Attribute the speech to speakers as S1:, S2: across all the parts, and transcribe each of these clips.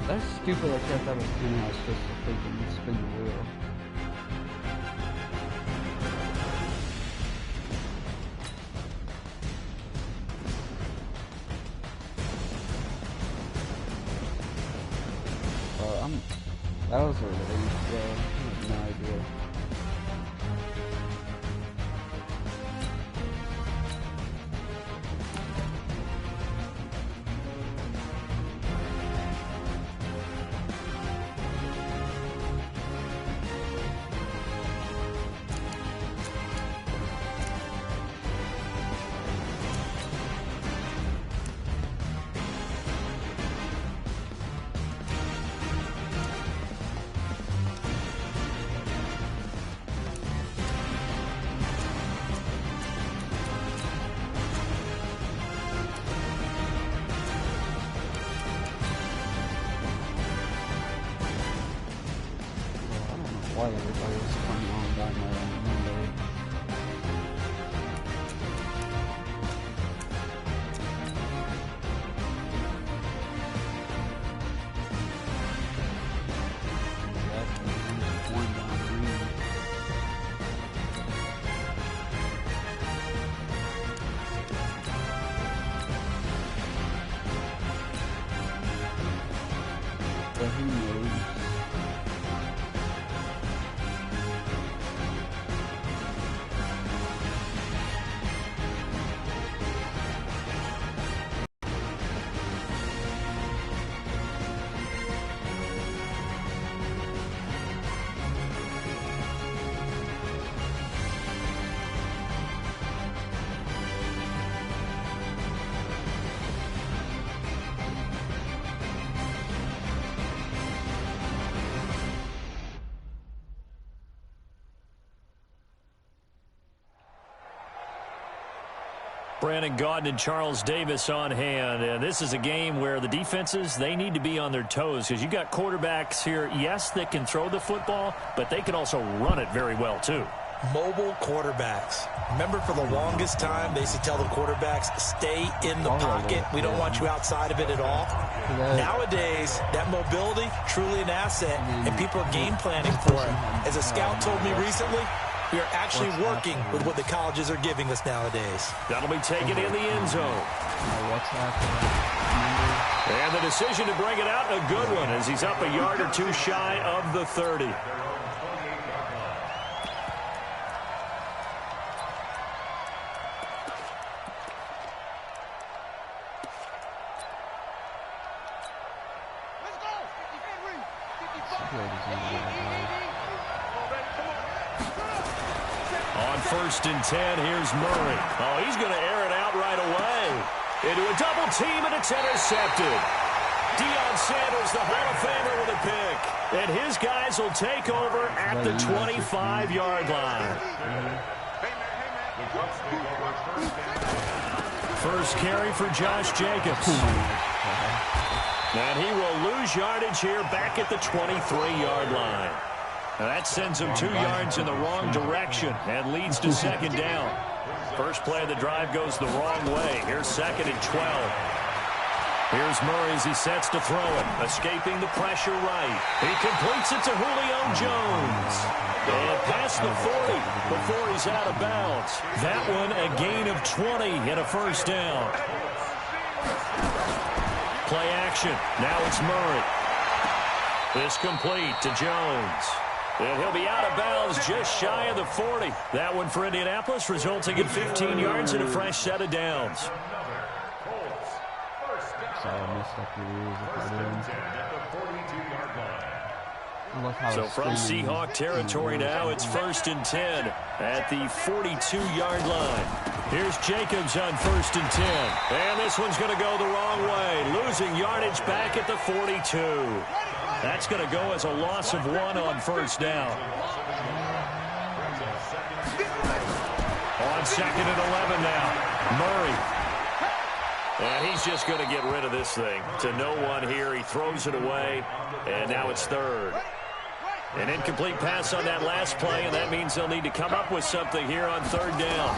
S1: That's stupid that you have to have a pinhouse just to freaking spin the wheel. That was a relief, bro. I have no idea. Why everybody was coming on down my Monday. But who knows?
S2: Brandon Gaudin and Charles Davis on hand. And this is a game where the defenses, they need to be on their toes because you got quarterbacks here, yes, that can throw the football, but they can also run it very well, too.
S3: Mobile quarterbacks. Remember, for the longest time, they used to tell the quarterbacks, stay in the pocket. We don't want you outside of it at all. Nowadays, that mobility, truly an asset, and people are game planning for it. As a scout told me recently, we are actually working with what the colleges are giving us nowadays.
S2: That'll be taken in the end zone. And the decision to bring it out, a good one, as he's up a yard or two shy of the 30. On 1st and 10, here's Murray. Oh, he's going to air it out right away. Into a double team, and it's intercepted. Deion Sanders, the Hall of Famer, with a pick. And his guys will take over at the 25-yard line. First carry for Josh Jacobs. And he will lose yardage here back at the 23-yard line. Now that sends him 2 yards in the wrong direction and leads to 2nd down. First play of the drive goes the wrong way. Here's 2nd and 12. Here's Murray as he sets to throw it, escaping the pressure right. He completes it to Julio Jones. And past the 40 before he's out of bounds. That one a gain of 20 and a 1st down. Play action. Now it's Murray. This complete to Jones. And he'll be out of bounds just shy of the 40. That one for Indianapolis, resulting in 15 yards and a fresh set of downs. So from Seahawk territory now, it's 1st and 10 at the 42-yard line. Here's Jacobs on 1st and 10. And this one's going to go the wrong way, losing yardage back at the 42. That's going to go as a loss of 1 on 1st down. On 2nd and 11 now, Murray. And he's just going to get rid of this thing. To no one here. He throws it away, and now it's 3rd. An incomplete pass on that last play, and that means they'll need to come up with something here on 3rd down.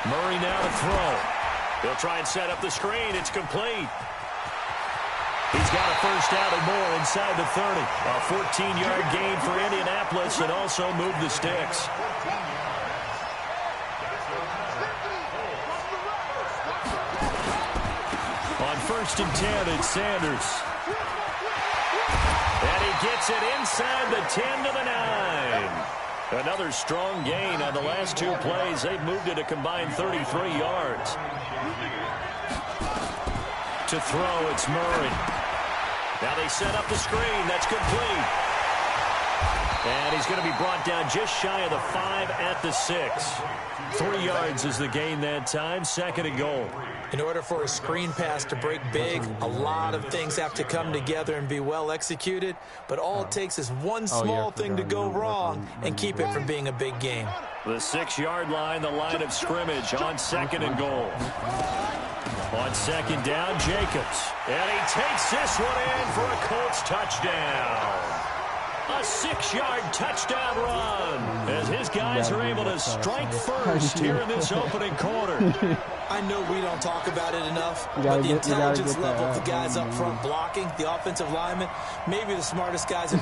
S2: Murray now to throw. He'll try and set up the screen. It's complete. He's got a first down and more inside the 30. A 14-yard gain for Indianapolis and also moved the sticks. On 1st and 10, it's Sanders. And he gets it inside the 10 to the 9. Another strong gain on the last two plays. They've moved it a combined 33 yards. To throw, it's Murray. Now they set up the screen. That's complete. And he's going to be brought down just shy of the 5 at the 6. 3 yards is the gain that time. 2nd and goal.
S3: In order for a screen pass to break big, a lot of things have to come together and be well executed. But all it takes is one small thing to go wrong and keep it from being a big game.
S2: The 6-yard line, the line of scrimmage on 2nd and goal. On 2nd down, Jacobs. And he takes this one in for a Colts touchdown. A 6-yard touchdown run as his guys are able to strike first here in this opening quarter.
S3: I know we don't talk about it enough, but the intelligence level of the guys up front blocking, the offensive linemen, maybe the smartest guys in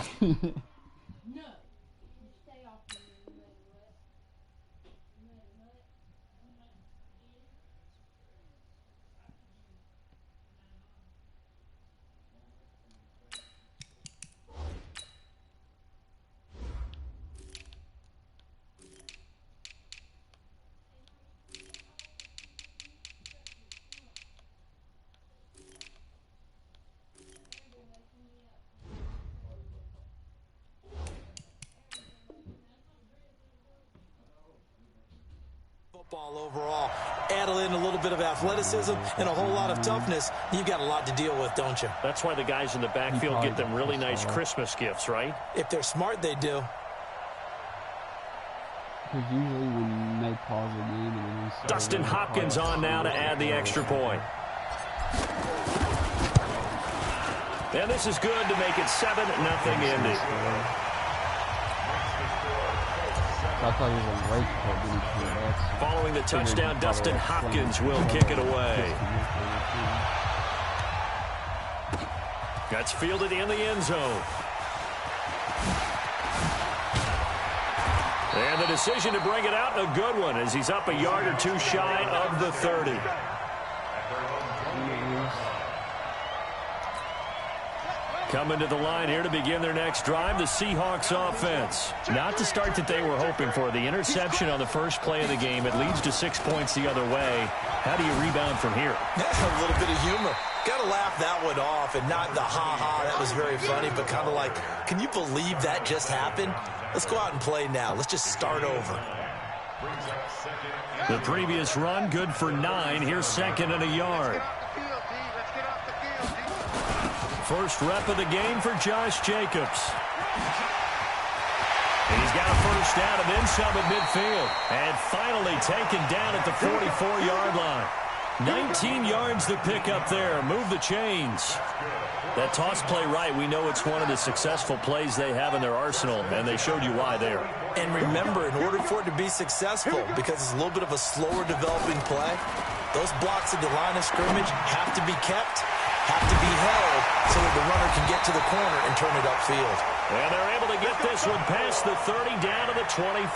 S3: football overall. Add in a little bit of athleticism and a whole lot of toughness. You've got a lot to deal with, don't you?
S2: That's why the guys in the backfield get them really nice Christmas gifts, right?
S3: If they're smart, they do.
S1: Because usually when they pause the game and then
S2: Dustin Hopkins on now to add the extra point. And this is good to make it 7-0 Indy.
S1: I thought he was a late.
S2: Following the touchdown, Dustin Hopkins will kick it away. That's fielded in the end zone. And the decision to bring it out, a good one, as he's up a yard or two shy of the 30. Coming to the line here to begin their next drive, the Seahawks offense. Not the start that they were hoping for. The interception on the first play of the game. It leads to 6 points the other way. How do you rebound from here?
S3: A little bit of humor. Got to laugh that one off, and not the ha-ha, that was very funny, but kind of like, can you believe that just happened? Let's go out and play now. Let's just start over.
S2: The previous run, good for 9. Here's 2nd and a yard. First rep of the game for Josh Jacobs. He's got a first down and then some at midfield. And finally taken down at the 44-yard line. 19 yards to pick up there. Move the chains. That toss play right, we know it's one of the successful plays they have in their arsenal, and they showed you why there.
S3: And remember, in order for it to be successful, because it's a little bit of a slower developing play, those blocks at the line of scrimmage have to be kept, have to be held, so that the runner can get to the corner and turn it upfield.
S2: And they're able to get this one past the 30 down to the 25.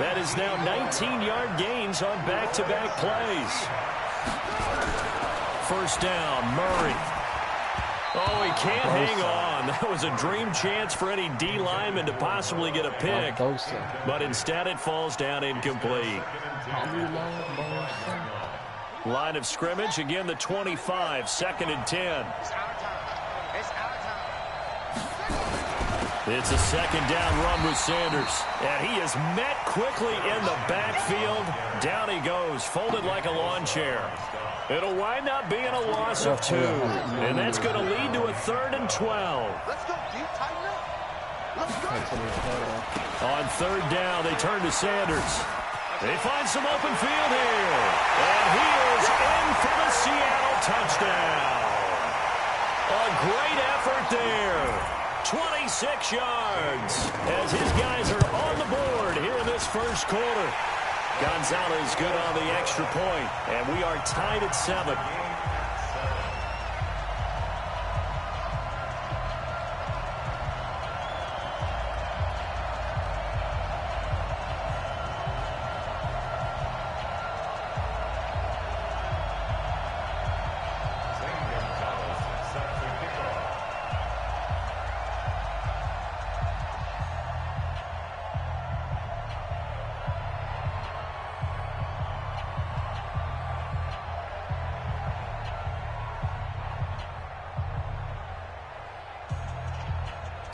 S2: That is now 19-yard gains on back-to-back plays. First down, Murray. Oh, he can't hang on. That was a dream chance for any D lineman to possibly get a pick. But instead it falls down incomplete. Line of scrimmage, again the 25, 2nd and 10. It's a 2nd down run with Sanders. And he is met quickly in the backfield. Down he goes, folded like a lawn chair. It'll wind up being a loss of 2. And that's going to lead to a 3rd and 12. On 3rd down, they turn to Sanders. They find some open field here. And he is in for the Seattle touchdown. A great effort there. 26 yards as his guys are on the board here in this first quarter. Gonzalez good on the extra point, and we are tied at 7.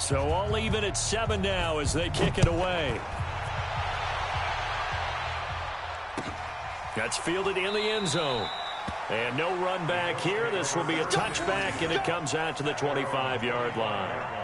S2: So all even at 7 now as they kick it away. That's fielded in the end zone. And no run back here. This will be a touchback, and it comes out to the 25-yard line.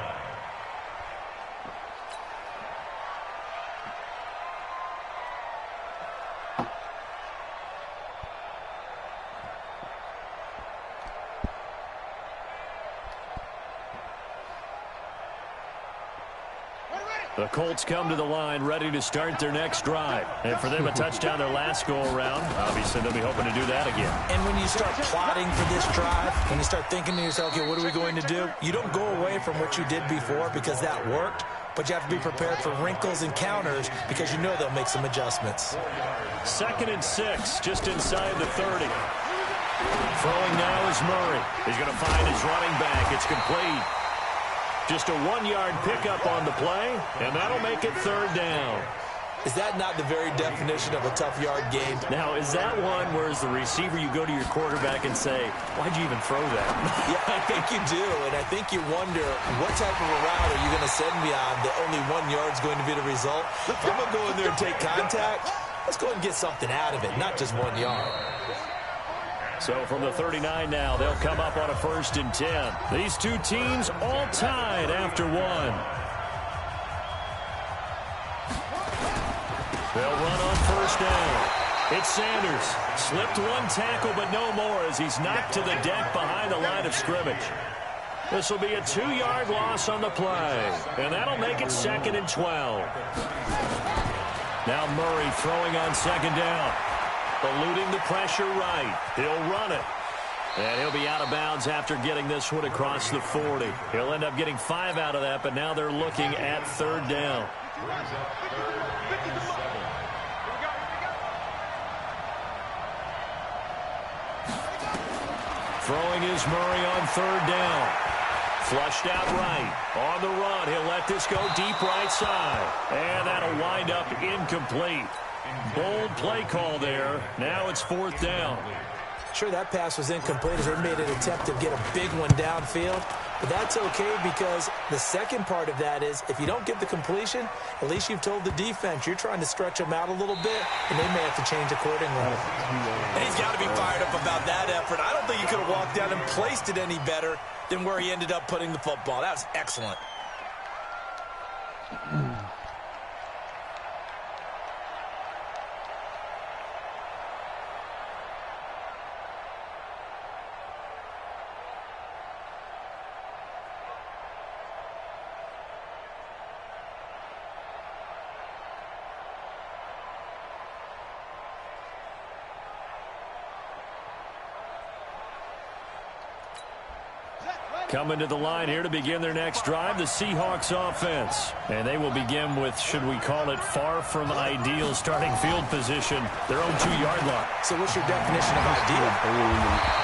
S2: The Colts come to the line ready to start their next drive. And for them, a touchdown their last go-around. Obviously, they'll be hoping to do that again.
S3: And when you start plotting for this drive, when you start thinking to yourself, okay, what are we going to do? You don't go away from what you did before because that worked, but you have to be prepared for wrinkles and counters because you know they'll make some adjustments.
S2: 2nd and 6, just inside the 30. Throwing now is Murray. He's going to find his running back. It's complete. Just a 1-yard pickup on the play, and that'll make it 3rd down.
S3: Is that not the very definition of a tough yard gain?
S2: Now, is that one where as the receiver you go to your quarterback and say, why'd you even throw that?
S3: Yeah, I think you do, and I think you wonder what type of a route are you going to send me on that only 1 yard's going to be the result? If I'm going to go in there and take contact, let's go and get something out of it, not just 1 yard.
S2: So from the 39 now, they'll come up on a 1st and 10. These two teams all tied after 1. They'll run on 1st down. It's Sanders. Slipped 1 tackle, but no more as he's knocked to the deck behind the line of scrimmage. This will be a 2-yard loss on the play, and that'll make it 2nd and 12. Now Murray throwing on 2nd down. Eluding the pressure right. He'll run it. And he'll be out of bounds after getting this one across the 40. He'll end up getting 5 out of that, but now they're looking at 3rd down. Throwing is Murray on 3rd down. Flushed out right. On the run, he'll let this go deep right side. And that'll wind up incomplete. Bold play call there. Now it's 4th down.
S3: Sure, that pass was incomplete as they made an attempt to get a big one downfield. But that's okay because the second part of that is if you don't get the completion, at least you've told the defense you're trying to stretch them out a little bit, and they may have to change accordingly. And he's got to be fired up about that effort. I don't think he could have walked down and placed it any better than where he ended up putting the football. That was excellent.
S2: Coming to the line here to begin their next drive, the Seahawks offense. And they will begin with, should we call it, far from ideal starting field position, their own 2-yard line.
S3: So what's your definition of ideal?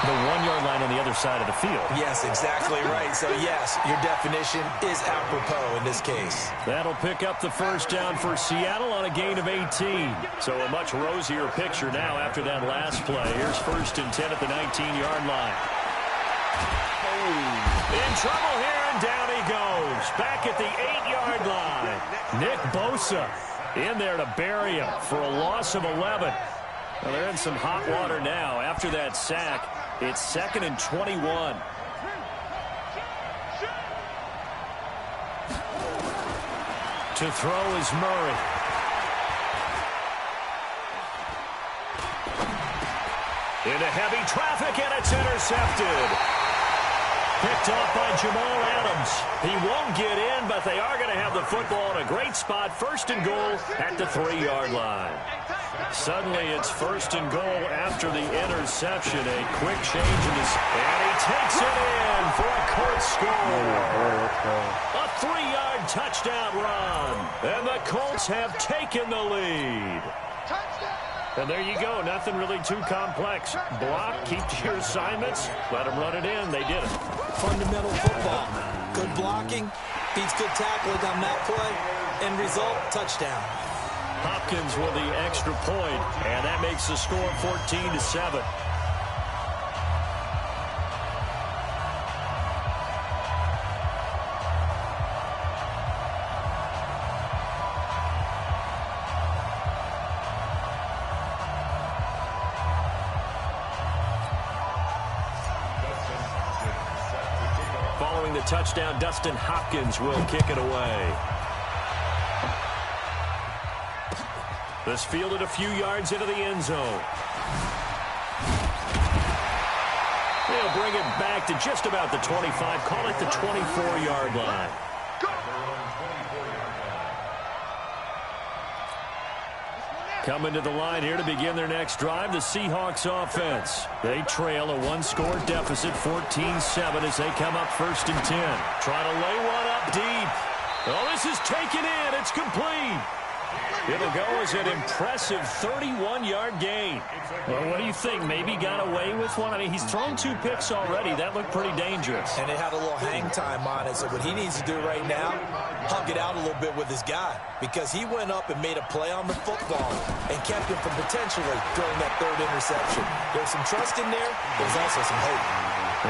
S2: The 1-yard line on the other side of the field.
S3: Yes, exactly right. So, yes, your definition is apropos in this case.
S2: That'll pick up the 1st down for Seattle on a gain of 18. So a much rosier picture now after that last play. Here's 1st and 10 at the 19-yard line. In trouble here, and down he goes. Back at the 8-yard line. Nick Bosa in there to bury him for a loss of 11. Well, they're in some hot water now. After that sack, it's 2nd and 21. To throw is Murray. Into heavy traffic, and it's intercepted. Picked off by Jamal Adams. He won't get in, but they are going to have the football in a great spot. 1st and goal at the 3-yard line. Suddenly it's 1st and goal after the interception. A quick change in this. And he takes it in for a Colts score. A 3-yard touchdown run. And the Colts have taken the lead. And there you go. Nothing really too complex. Block, keep to your assignments, let them run it in. They did it.
S3: Fundamental football. Good blocking, beats good tackling on that play, and result, touchdown.
S2: Hopkins with the extra point, and that makes the score 14-7. Following the touchdown, Dustin Hopkins will kick it away. This fielded a few yards into the end zone. They'll bring it back to just about the 25. Call it the 24-yard line. Coming to the line here to begin their next drive, the Seahawks offense. They trail a one-score deficit, 14-7, as they come up 1st and 10. Trying to lay one up deep. Oh, this is taken in. It's complete. It'll go as an impressive 31-yard gain. Well, what do you think? Maybe got away with one? I mean, he's thrown 2 picks already. That looked pretty dangerous.
S3: And it had a little hang time on it. So what he needs to do right now, hug it out a little bit with his guy. Because he went up and made a play on the football and kept him from potentially throwing that 3rd interception. There's some trust in there. There's also some hope.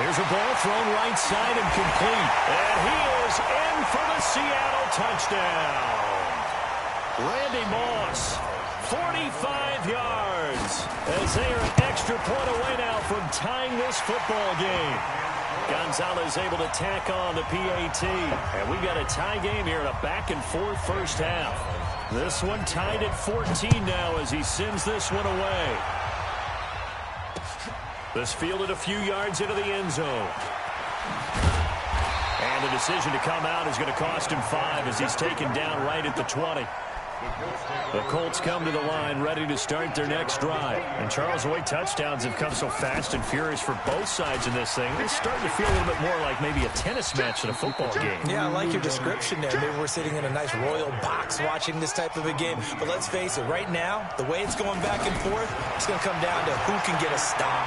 S2: There's a ball thrown right side and complete. And he is in for the Seattle touchdown. Randy Moss, 45 yards, as they are an extra point away now from tying this football game. Gonzalez able to tack on the PAT. And we got a tie game here in a back-and-forth first half. This one tied at 14 now as he sends this one away. This fielded a few yards into the end zone. And the decision to come out is going to cost him 5 as he's taken down right at the 20. The Colts come to the line ready to start their next drive. And Charles, the way touchdowns have come so fast and furious for both sides in this thing, it's starting to feel a little bit more like maybe a tennis match than a football game.
S3: Yeah, I like your description there. Maybe we're sitting in a nice royal box watching this type of a game. But let's face it, right now, the way it's going back and forth, it's going to come down to who can get a stop.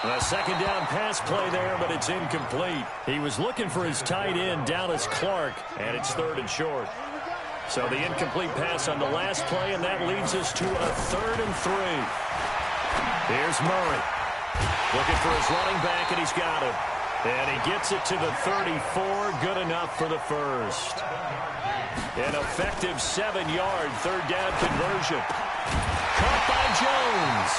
S2: A second down pass play there, but it's incomplete. He was looking for his tight end, Dallas Clark, and it's 3rd and short. So the incomplete pass on the last play, and that leads us to a 3rd and 3. Here's Murray. Looking for his running back, and he's got him. And he gets it to the 34. Good enough for the first. An effective 7-yard 3rd down conversion. Caught by Jones.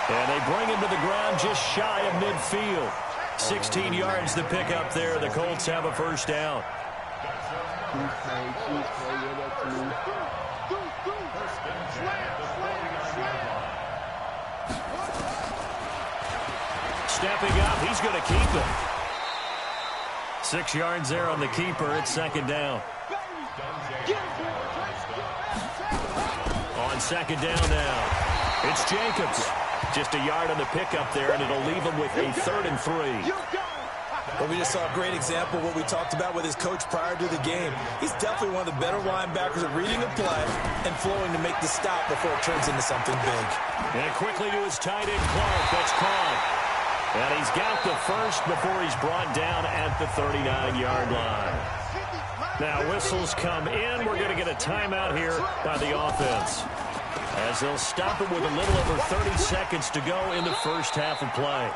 S2: And they bring him to the ground just shy of midfield. 16 yards to pick up there. The Colts have a first down. Stepping up, he's going to keep it. 6 yards there on the keeper. It's 2nd down. On 2nd down now, it's Jacobs. Just a yard on the pickup there, and it'll leave him with a 3rd and 3.
S3: Well, we just saw a great example of what we talked about with his coach prior to the game. He's definitely one of the better linebackers at reading a play and flowing to make the stop before it turns into something big.
S2: And quickly to his tight end, Clark. That's caught. And he's got the first before he's brought down at the 39-yard line. Now, whistles come in. We're going to get a timeout here by the offense, as they'll stop it with a little over 30 seconds to go in the first half of play.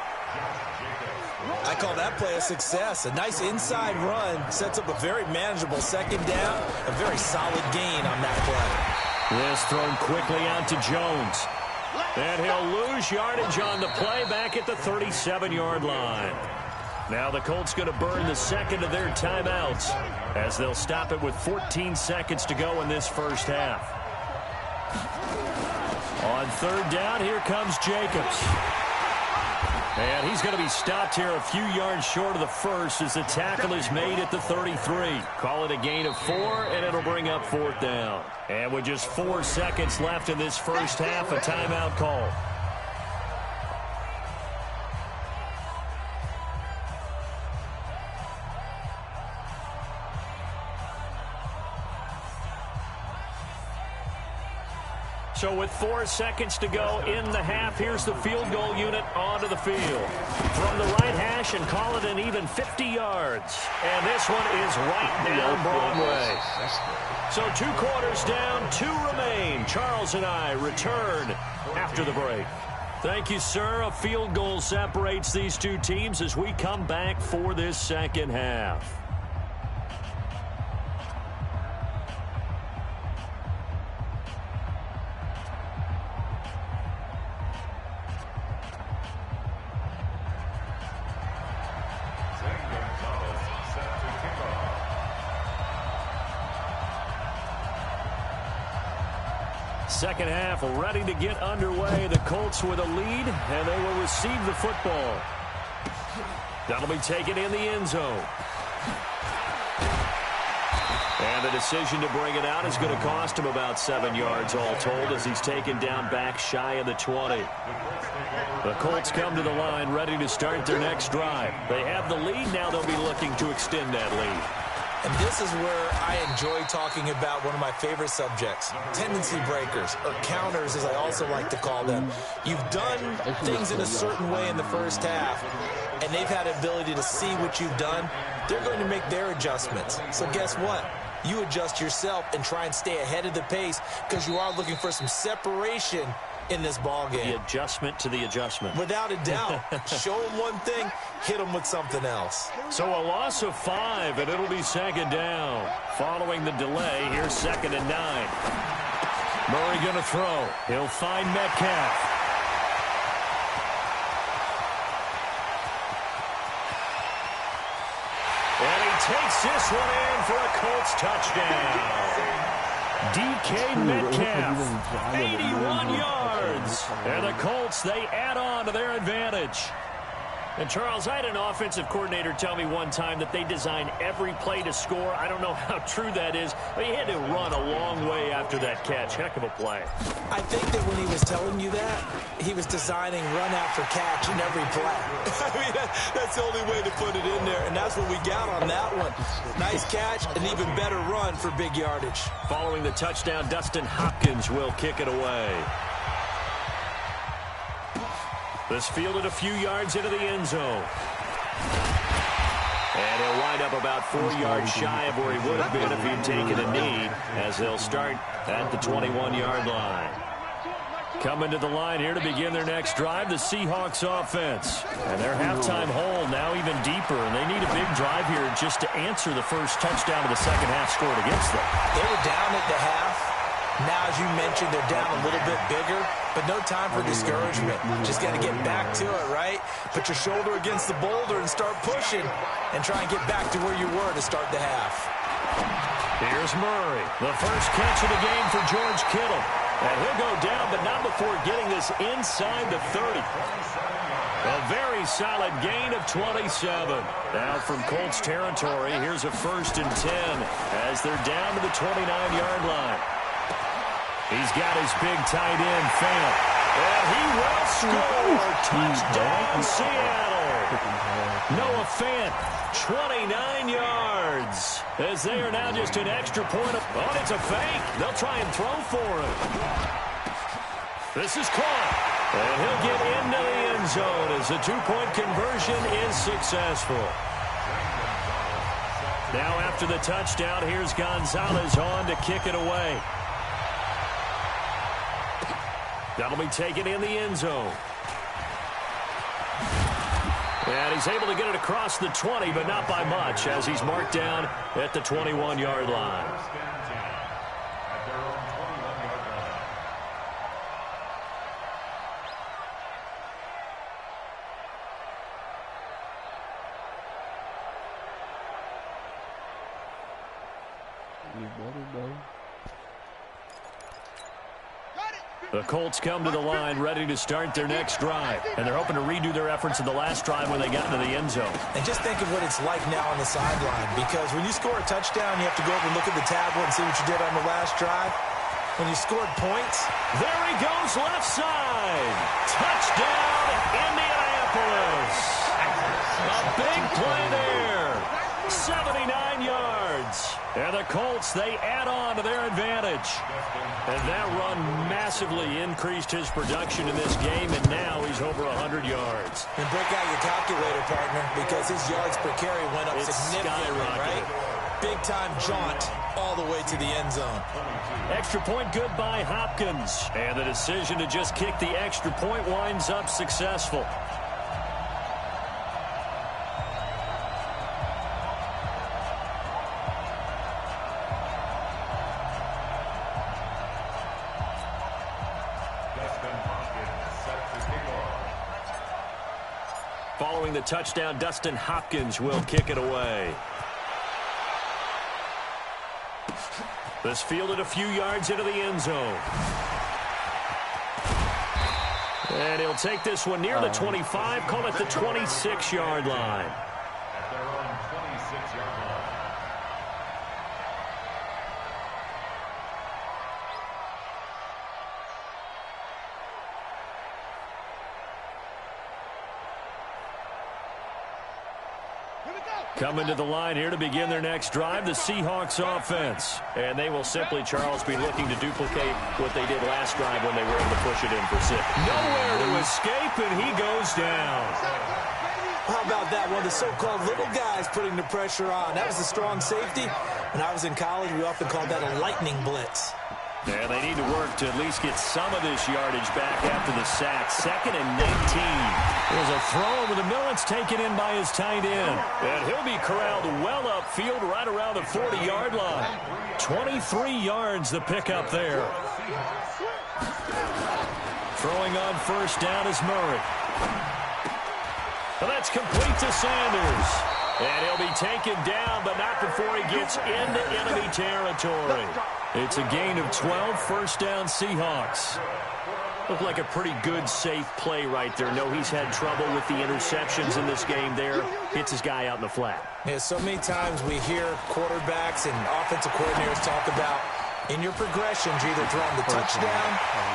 S3: I call that play a success. A nice inside run sets up a very manageable 2nd down. A very solid gain on that play.
S2: This thrown quickly out to Jones. And he'll lose yardage on the play back at the 37-yard line. Now the Colts going to burn the second of their timeouts, as they'll stop it with 14 seconds to go in this first half. On 3rd down, here comes Jacobs. And he's going to be stopped here a few yards short of the first as the tackle is made at the 33. Call it a gain of 4, and it'll bring up 4th down. And with just 4 seconds left in this first half, a timeout call. So with 4 seconds to go in the half, here's the field goal unit onto the field. From the right hash, and call it an even 50 yards. And this one is right down Broadway. So 2 quarters down, 2 remain. Charles and I return after the break. Thank you, sir. A field goal separates these two teams as we come back for this second half. second half ready to get underway. The Colts with a lead, and they will receive the football. That'll be taken in the end zone. And the decision to bring it out is going to cost him about 7 yards all told as he's taken down back shy of the 20. The Colts come to the line ready to start their next drive. They have the lead. Now they'll be looking to extend that lead.
S3: And this is where I enjoy talking about one of my favorite subjects, tendency breakers, or counters as I also like to call them. You've done things in a certain way in the first half, and they've had the ability to see what you've done. They're going to make their adjustments. So guess what? You adjust yourself and try and stay ahead of the pace because you are looking for some separation in this ball game.
S2: The adjustment to the adjustment.
S3: Without a doubt. Show them one thing, hit them with something else.
S2: So a loss of 5, and it'll be second down. Following the delay, here's 2nd and 9. Murray going to throw. He'll find Metcalf. And he takes this one in for a Colts touchdown. DK Metcalf, 81 yards. And the Colts, they add on to their advantage. And, Charles, I had an offensive coordinator tell me one time that they design every play to score. I don't know how true that is, but he had to run a long way after that catch. Heck of a play.
S3: I think that when he was telling you that, he was designing run after catch in every play. I mean, that's the only way to put it in there, and that's what we got on that one. Nice catch, an even better run for big yardage.
S2: Following the touchdown, Dustin Hopkins will kick it away. This fielded a few yards into the end zone. And he'll wind up about 4 yards shy of where he would have been if he'd taken a knee, as they'll start at the 21-yard line. Coming to the line here to begin their next drive, the Seahawks offense. And their halftime hole now even deeper, and they need a big drive here just to answer the first touchdown of the second half scored against them.
S3: They were down at the half. Now, as you mentioned, they're down a little bit bigger, but no time for discouragement. Just got to get back to it, right? Put your shoulder against the boulder and start pushing and try and get back to where you were to start the half.
S2: Here's Murray, the first catch of the game for George Kittle. And he'll go down, but not before getting this inside the 30. A very solid gain of 27. Now from Colts territory, here's a 1st and 10 as they're down to the 29-yard line. He's got his big tight end, Fant. And he will score. Touchdown, Seattle. Noah Fant, 29 yards. As they are now just an extra point. Oh, it's a fake. They'll try and throw for him. This is caught. And he'll get into the end zone as the two-point conversion is successful. Now after the touchdown, here's Gonzalez on to kick it away. That'll be taken in the end zone. And he's able to get it across the 20, but not by much, as he's marked down at the 21-yard line. The Colts come to the line ready to start their next drive. And they're hoping to redo their efforts in the last drive when they got into the end zone.
S3: And just think of what it's like now on the sideline. Because when you score a touchdown, you have to go over and look at the tablet and see what you did on the last drive. When you scored points.
S2: There he goes, left side. Touchdown, Indianapolis. A big play there. 79 yards. And the Colts, they add on to their advantage. And that run massively increased his production in this game, and now he's over 100 yards.
S3: And break out your calculator, partner, because his yards per carry went up significantly, right? Big-time jaunt all the way to the end zone.
S2: Extra point good by Hopkins. And the decision to just kick the extra point winds up successful. Following the touchdown, Dustin Hopkins will kick it away. This fielded a few yards into the end zone. And he'll take this one near the 25, call it the 26-yard line.
S4: At their own 26-yard line.
S2: Coming to the line here to begin their next drive, the Seahawks offense. And they will simply, Charles, be looking to duplicate what they did last drive when they were able to push it in for 6. Nowhere to escape, and he goes down.
S3: How about that? One of the so-called little guys putting the pressure on. That was a strong safety. When I was in college, we often called that a lightning blitz.
S2: Yeah, they need to work to at least get some of this yardage back after the sack. 2nd and 19. There's a throw over the middle. It's taken in by his tight end. And he'll be corralled well upfield right around the 40-yard line. 23 yards the pickup there. Throwing on first down is Murray. Well, that's complete to Sanders. And he'll be taken down, but not before he gets into enemy territory. It's a gain of 12, first down Seahawks. Looked like a pretty good, safe play right there. No, he's had trouble with the interceptions in this game there. Hits his guy out in the flat.
S3: Yeah, so many times we hear quarterbacks and offensive coordinators talk about in your progressions, you're either throwing the touchdown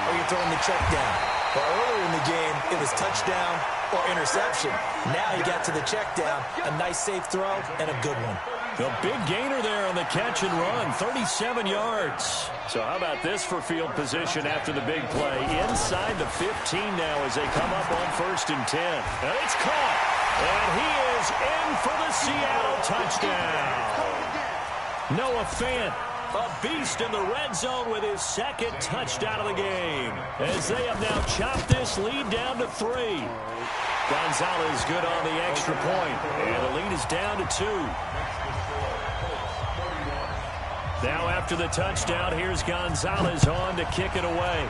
S3: or you're throwing the check down. But earlier in the game, it was touchdown or interception. Now he got to the check down, a nice safe throw, and a good one.
S2: The big gainer there on the catch and run, 37 yards. So how about this for field position after the big play? Inside the 15 now as they come up on 1st and 10. And it's caught. And he is in for the Seattle touchdown. Noah Fant, a beast in the red zone with his 2nd touchdown of the game. As they have now chopped this lead down to 3. Gonzalez good on the extra point. And the lead is down to 2. Now after the touchdown, here's Gonzalez on to kick it away.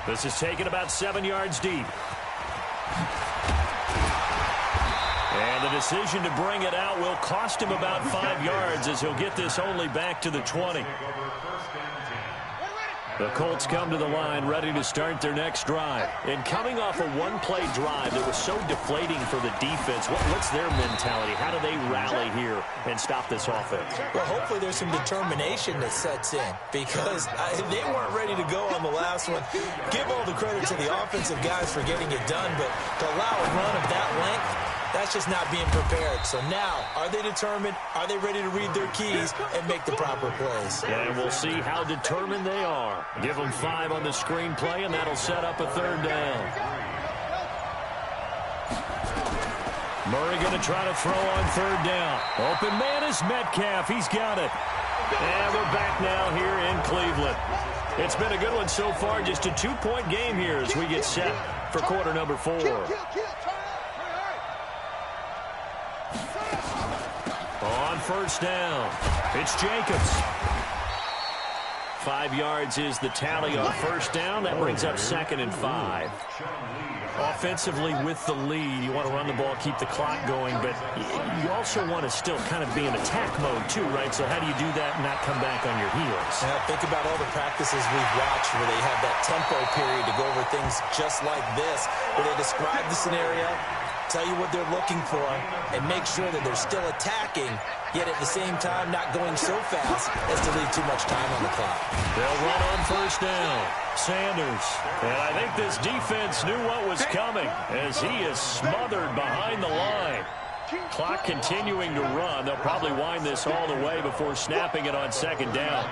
S2: This is taken about 7 yards deep. And the decision to bring it out will cost him about 5 yards as he'll get this only back to the 20. The Colts come to the line ready to start their next drive. And coming off a one-play drive that was so deflating for the defense, what's their mentality? How do they rally here and stop this offense?
S3: Well, hopefully there's some determination that sets in because they weren't ready to go on the last one. Give all the credit to the offensive guys for getting it done, but to allow a run of that length, that's just not being prepared. So now, are they determined? Are they ready to read their keys and make the proper plays?
S2: And we'll see how determined they are. Give them 5 on the screen play, and that'll set up a 3rd down. Murray going to try to throw on 3rd down. Open man is Metcalf. He's got it. And we're back now here in Cleveland. It's been a good one so far. Just a 2-point game here as we get set for quarter number 4. On first down, it's Jacobs. 5 yards is the tally on first down. That brings up 2nd and 5. Offensively with the lead, you want to run the ball, keep the clock going, but you also want to still kind of be in attack mode too, right? So how do you do that and not come back on your heels?
S3: Now think about all the practices we've watched where they have that tempo period to go over things just like this, where they describe the scenario, tell you what they're looking for, and make sure that they're still attacking, yet at the same time not going so fast as to leave too much time on the clock.
S2: They'll run on first down. Sanders. And I think this defense knew what was coming as he is smothered behind the line. Clock continuing to run. They'll probably wind this all the way before snapping it on 2nd down.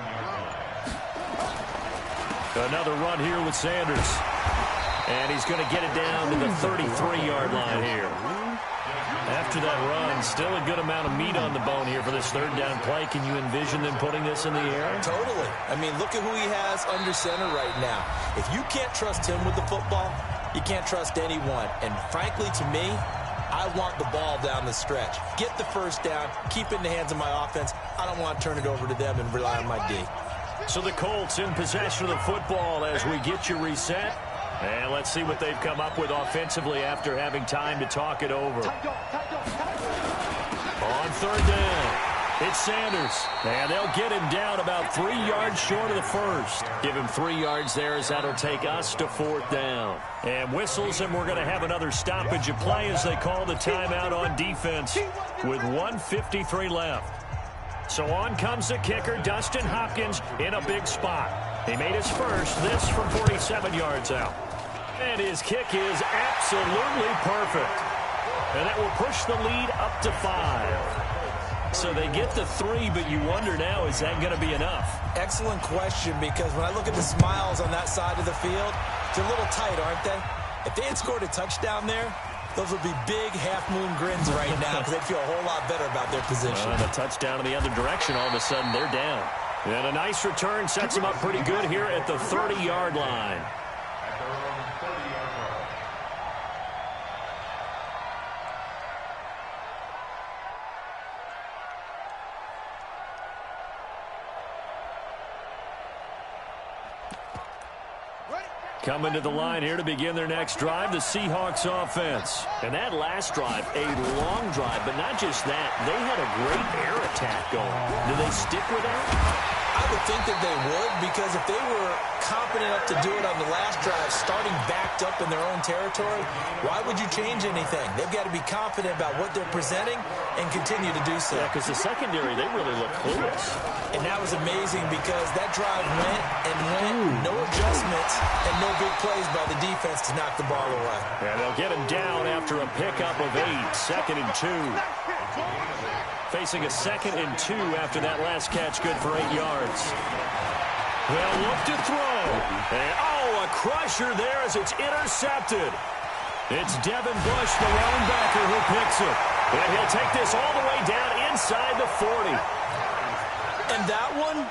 S2: Another run here with Sanders. And he's going to get it down to the 33-yard line here. After that run, still a good amount of meat on the bone here for this 3rd down play. Can you envision them putting this in the air?
S3: Totally. I mean, look at who he has under center right now. If you can't trust him with the football, you can't trust anyone. And frankly, to me, I want the ball down the stretch. Get the first down, keep it in the hands of my offense. I don't want to turn it over to them and rely on my D.
S2: So the Colts in possession of the football as we get you reset. And let's see what they've come up with offensively after having time to talk it over. On 3rd down, It's Sanders. And they'll get him down about 3 yards short of the first. Give him 3 yards there as that'll take us to 4th down. And whistles, and we're going to have another stoppage of play as they call the timeout on defense with 1:53 left. So on comes the kicker, Dustin Hopkins, in a big spot. He made his first, this from 47 yards out. And his kick is absolutely perfect. And that will push the lead up to 5. So they get the 3, but you wonder now, is that going to be enough?
S3: Excellent question, because when I look at the smiles on that side of the field, they're a little tight, aren't they? If they had scored a touchdown there, those would be big half-moon grins right now because they'd feel a whole lot better about their position.
S2: And a touchdown in the other direction, all of a sudden they're down. And a nice return sets them up pretty good here at the 30-yard line. Coming to the line here to begin their next drive, the Seahawks offense. And that last drive, a long drive, but not just that. They had a great air attack going. Do they stick with that?
S3: I would think that they would, because if they were competent enough to do it on the last drive, starting backed up in their own territory, why would you change anything? They've got to be confident about what they're presenting and continue to do so.
S2: Yeah, because the secondary, they really look clueless.
S3: And that was amazing because that drive went and went, no adjustments, and no big plays by the defense to knock the ball away.
S2: And they'll get him down after a pickup of 8, 2nd and 2. Facing a 2nd and 2 after that last catch, good for 8 yards. They'll look to throw. And, a crusher there as it's intercepted. It's Devin Bush, the linebacker, who picks it. And he'll take this all the way down inside the 40.
S3: And that one,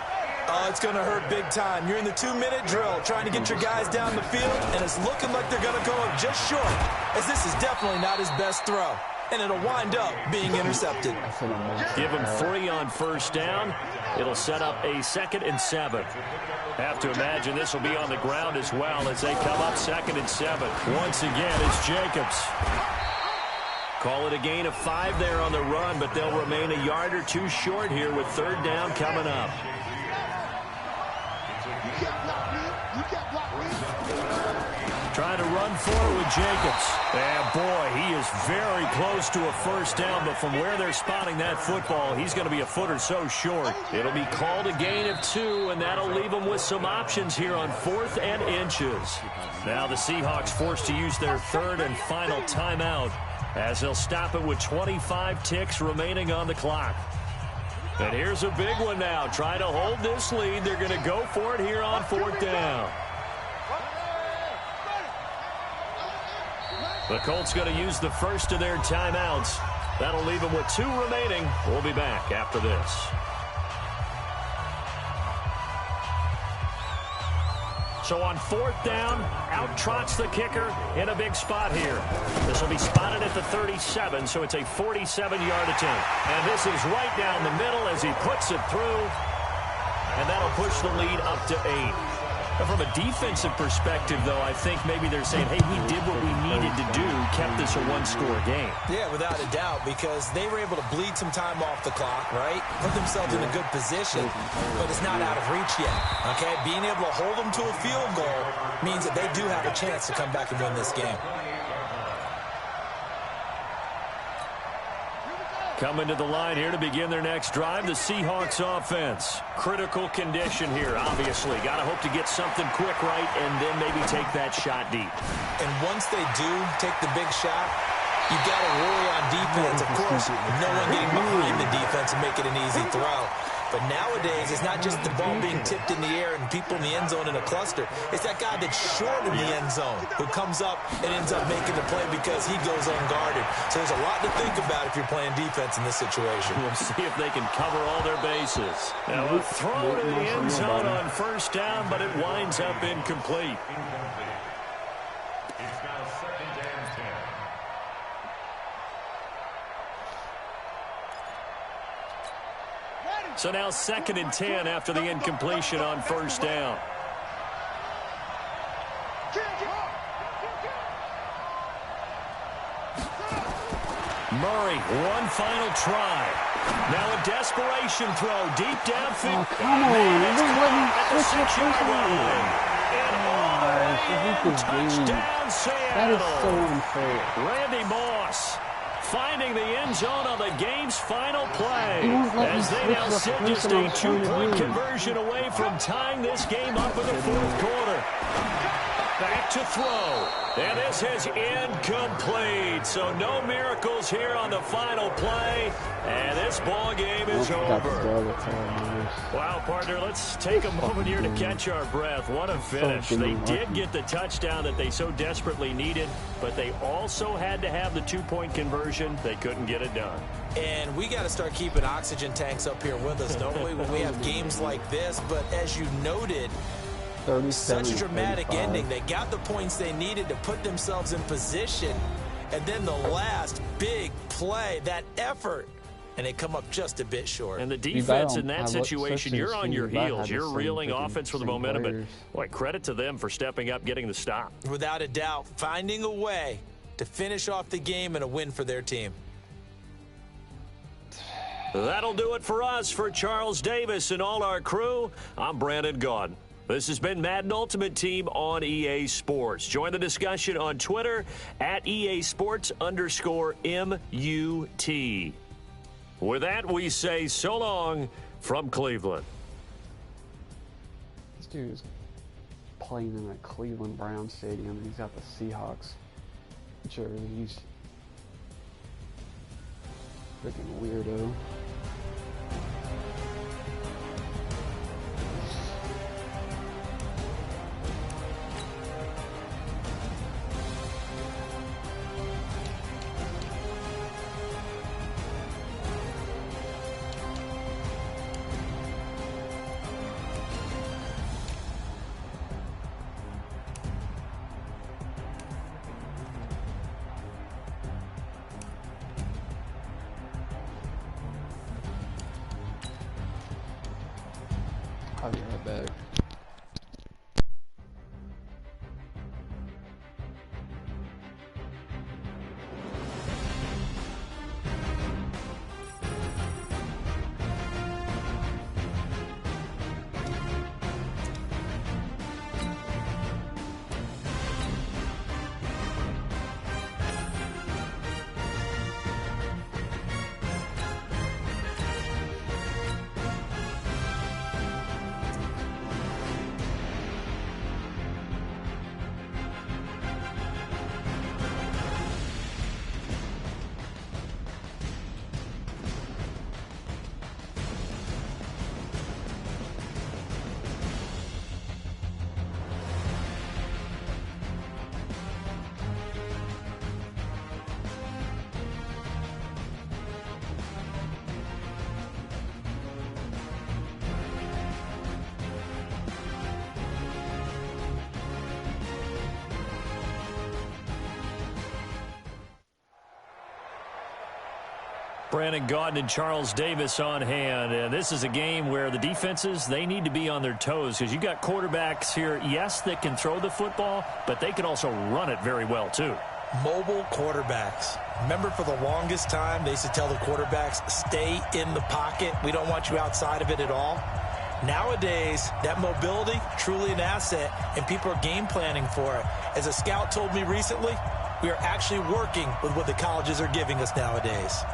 S3: it's going to hurt big time. You're in the 2-minute drill trying to get your guys down the field, and it's looking like they're going to go up just short, as this is definitely not his best throw. And it'll wind up being intercepted.
S2: Give him 3 on 1st down. It'll set up a 2nd and 7. Have to imagine this will be on the ground as well as they come up 2nd and 7. Once again, it's Jacobs. Call it a gain of 5 there on the run, but they'll remain a yard or 2 short here with 3rd down coming up. Trying to run forward with Jacobs. And boy, he is very close to a 1st down, but from where they're spotting that football, he's going to be a foot or so short. It'll be called a gain of 2, and that'll leave them with some options here on 4th and inches. Now the Seahawks forced to use their 3rd and final timeout as they'll stop it with 25 ticks remaining on the clock. And here's a big one now. Trying to hold this lead. They're going to go for it here on 4th down. The Colts going to use the first of their timeouts. That'll leave them with 2 remaining. We'll be back after this. So on 4th down, out trots the kicker in a big spot here. This will be spotted at the 37, so it's a 47-yard attempt. And this is right down the middle as he puts it through. And that'll push the lead up to 8. But from a defensive perspective, though, I think maybe they're saying, hey, we did what we needed to do, kept this a 1-score game.
S3: Yeah, without a doubt, because they were able to bleed some time off the clock, right? Put themselves in a good position, but it's not out of reach yet, okay? Being able to hold them to a field goal means that they do have a chance to come back and win this game.
S2: Coming to the line here to begin their next drive, the Seahawks offense. Critical condition here, obviously. Got to hope to get something quick right and then maybe take that shot deep.
S3: And once they do take the big shot, you got to worry on defense. Of course, no one getting behind the defense and make it an easy throw. But nowadays, it's not just the ball being tipped in the air and people in the end zone in a cluster. It's that guy that's short in the end zone who comes up and ends up making the play because he goes unguarded. So there's a lot to think about if you're playing defense in this situation.
S2: We'll see if they can cover all their bases. Now a throw to the end zone on 1st down, but it winds up incomplete.
S4: It's now 2nd and 10.
S2: So now 2nd and 10 after the incompletion on 1st down. Murray, one final try. Now a desperation throw deep downfield.
S1: Oh, come on.
S2: Man,
S1: Don't let me
S2: at the
S1: switch your
S2: 6-yard line.
S1: That
S2: Seattle.
S1: is so unfair.
S2: Randy Moss finding the end zone on the game's final play.
S1: He won't let me
S2: as they
S1: switch
S2: now
S1: the
S2: sit
S1: person
S2: just
S1: I
S2: a
S1: was trying to
S2: two-point
S1: do.
S2: conversion away from tying this game up in the fourth quarter. Back to throw. And this is incomplete. So no miracles here on the final play. And this ball game is over. Wow, partner, let's take a moment here to catch our breath. What a finish. They did get the touchdown that they so desperately needed, but they also had to have the two-point conversion. They couldn't get it done.
S3: And we got to start keeping oxygen tanks up here with us, don't we, when we have games like this? But as you noted, such a dramatic ending. They got the points they needed to put themselves in position. And then the last big play, that effort, and they come up just a bit short.
S2: And the defense in that situation, you're on your heels. You're reeling offense for the momentum. But, boy, credit to them for stepping up, getting the stop.
S3: Without a doubt, finding a way to finish off the game and a win for their team.
S2: That'll do it for us. For Charles Davis and all our crew, I'm Brandon Gaudin. This has been Madden Ultimate Team on EA Sports. Join the discussion on Twitter at EA Sports_MUT. With that, we say so long from Cleveland.
S1: This dude is playing in a Cleveland Browns stadium, and he's got the Seahawks jersey. He's freaking weirdo. I'll be right back.
S2: Brandon Gaudin and Charles Davis on hand. And this is a game where the defenses, they need to be on their toes because you got quarterbacks here, yes, that can throw the football, but they can also run it very well, too.
S3: Mobile quarterbacks. Remember, for the longest time, they used to tell the quarterbacks, stay in the pocket. We don't want you outside of it at all. Nowadays, that mobility, truly an asset, and people are game planning for it. As a scout told me recently, we are actually working with what the colleges are giving us nowadays.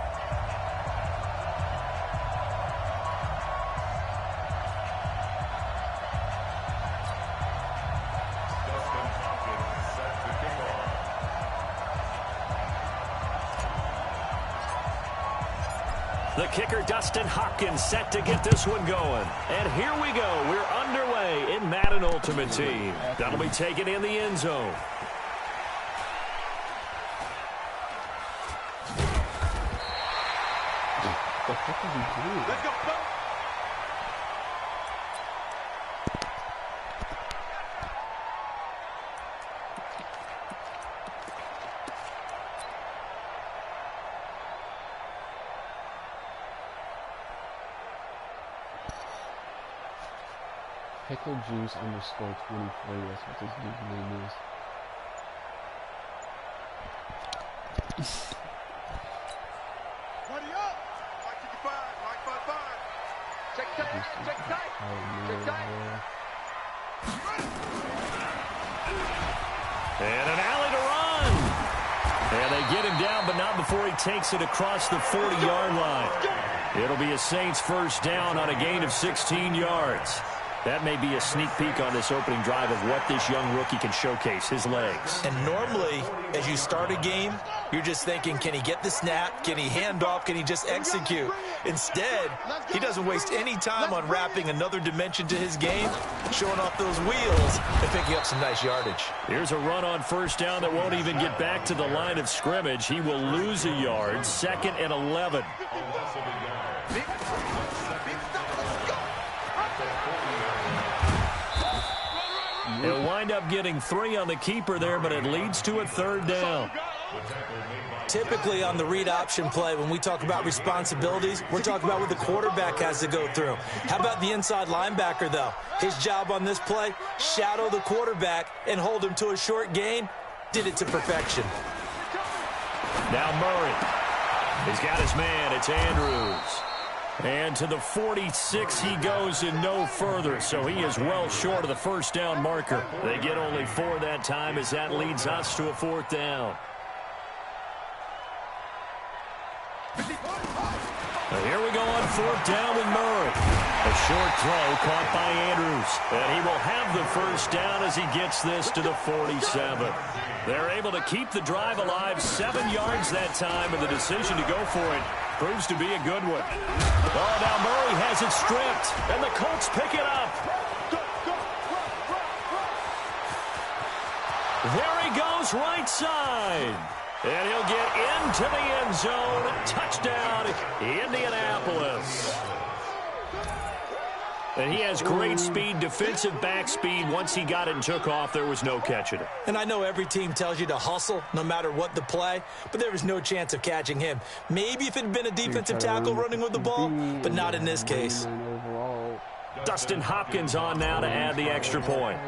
S2: The kicker, Dustin Hopkins, set to get this one going. And here we go. We're underway in Madden Ultimate Team. That'll be taken in the end zone.
S1: The heck is he doing?
S4: Let's go.
S1: Pickle Juice _23. That's what this dude's name is.
S2: And an alley to run. And they get him down, but not before he takes it across the 40-yard line. It'll be a Saints first down on a gain of 16 yards. That may be a sneak peek on this opening drive of what this young rookie can showcase, his legs.
S3: And normally, as you start a game, you're just thinking, can he get the snap? Can he hand off? Can he just execute? Instead, he doesn't waste any time on wrapping another dimension to his game, showing off those wheels, and picking up some nice yardage.
S2: Here's a run on first down that won't even get back to the line of scrimmage. He will lose a yard, 2nd and 11. He'll wind up getting 3 on the keeper there, but it leads to a 3rd down.
S3: Typically on the read option play, when we talk about responsibilities, we're talking about what the quarterback has to go through. How about the inside linebacker, though? His job on this play, shadow the quarterback and hold him to a short gain. Did it to perfection.
S2: Now Murray. He's got his man. It's Andrews. And to the 46 he goes and no further, so he is well short of the first down marker. They get only 4 that time as that leads us to a 4th down. Here we go on 4th down with Murray. A short throw caught by Andrews. And he will have the first down as he gets this to the 47. They're able to keep the drive alive, 7 yards that time, and the decision to go for it proves to be a good one. Oh, now Murray has it stripped, and the Colts pick it up. There he goes, right side. And he'll get into the end zone. Touchdown, Indianapolis. And he has great speed, defensive back speed. Once he got it and took off, there was no catching it.
S3: And I know every team tells you to hustle no matter what the play, but there was no chance of catching him. Maybe if it had been a defensive tackle running with the ball, but not in this case.
S2: Dustin Hopkins on now to add the extra point.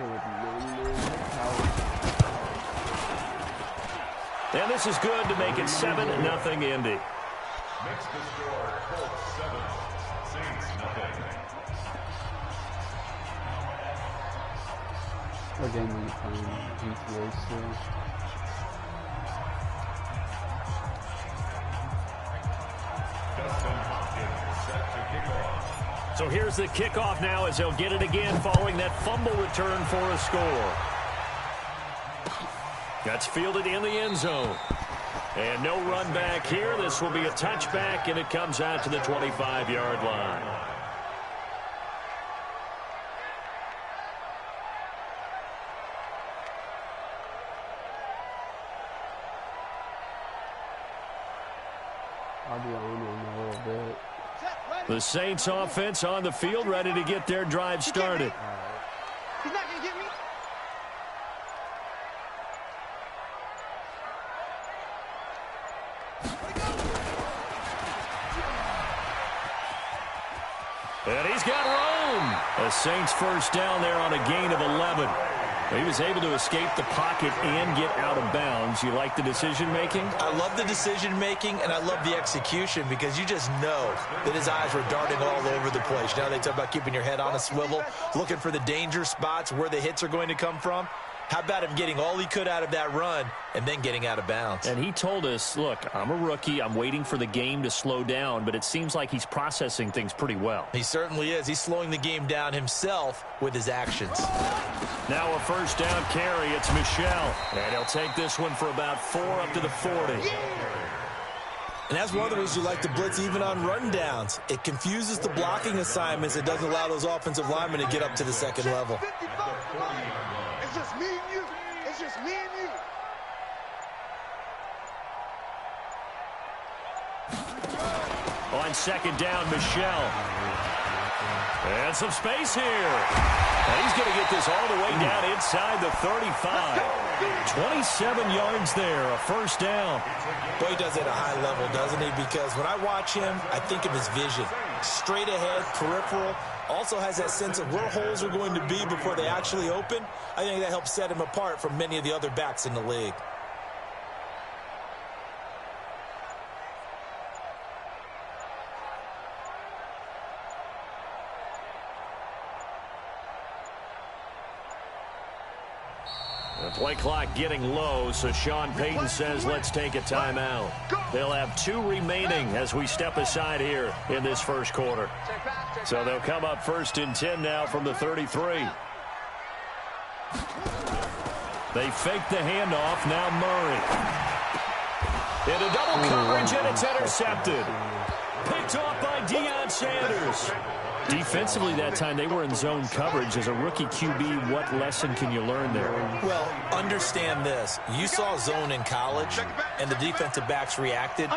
S2: And this is good to make it 7-0 Indy.
S4: Makes the score Colts 7, Saints nothing.
S1: What game are you playing? GTA still?
S4: Dustin Hopkins set to kick off.
S2: So here's the kickoff now as they'll get it again following that fumble return for a score. That's fielded in the end zone. And no run back here. This will be a touchback, and it comes out to the 25-yard line.
S1: I'll be on him a little bit.
S2: The Saints offense on the field, ready to get their drive started.
S5: He's not going to get me.
S2: And he's got room. A Saints first down there on a gain of 11. He was able to escape the pocket and get out of bounds. You like the decision-making?
S3: I love the decision-making, and I love the execution because you just know that his eyes were darting all over the place. You know, they talk about keeping your head on a swivel, looking for the danger spots where the hits are going to come from. How about him getting all he could out of that run and then getting out of bounds?
S2: And he told us, look, I'm a rookie. I'm waiting for the game to slow down, but it seems like he's processing things pretty well.
S3: He certainly is. He's slowing the game down himself with his actions.
S2: Now a first down carry. It's Michel. And he'll take this one for about 4 up to the 40.
S3: And that's one of the reasons you like to blitz even on rundowns. It confuses the blocking assignments. It doesn't allow those offensive linemen to get up to the second level.
S5: It's just me and you. It's just me and you.
S2: On second down, Michel. And some space here. And he's going to get this all the way down inside the 35. 27 yards there, a first down.
S3: Boy, he does it at a high level, doesn't he? Because when I watch him, I think of his vision. Straight ahead, peripheral. Also has that sense of where holes are going to be before they actually open. I think that helps set him apart from many of the other backs in the league.
S2: The play clock getting low, so Sean Payton says let's take a timeout. They'll have 2 remaining as we step aside here in this first quarter. So they'll come up 1st and 10 now from the 33. They fake the handoff. Now Murray. Into double coverage, and it's intercepted. Picked off by Deion Sanders. Defensively that time, they were in zone coverage. As a rookie QB, what lesson can you learn there?
S3: Well, understand this. You saw zone in college, and the defensive backs reacted,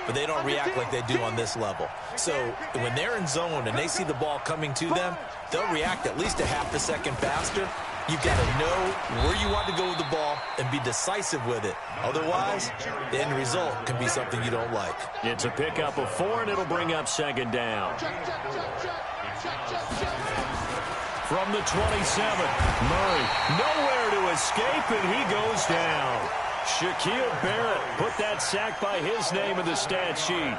S3: but they don't react like they do on this level. So when they're in zone and they see the ball coming to them, they'll react at least a half a second faster. You've got to know where you want to go with the ball and be decisive with it. Otherwise, the end result can be something you don't like.
S2: It's a pickup of 4, and it'll bring up 2nd down. From the 27, Murray nowhere to escape, and he goes down. Shaquille Barrett put that sack by his name in the stat sheet.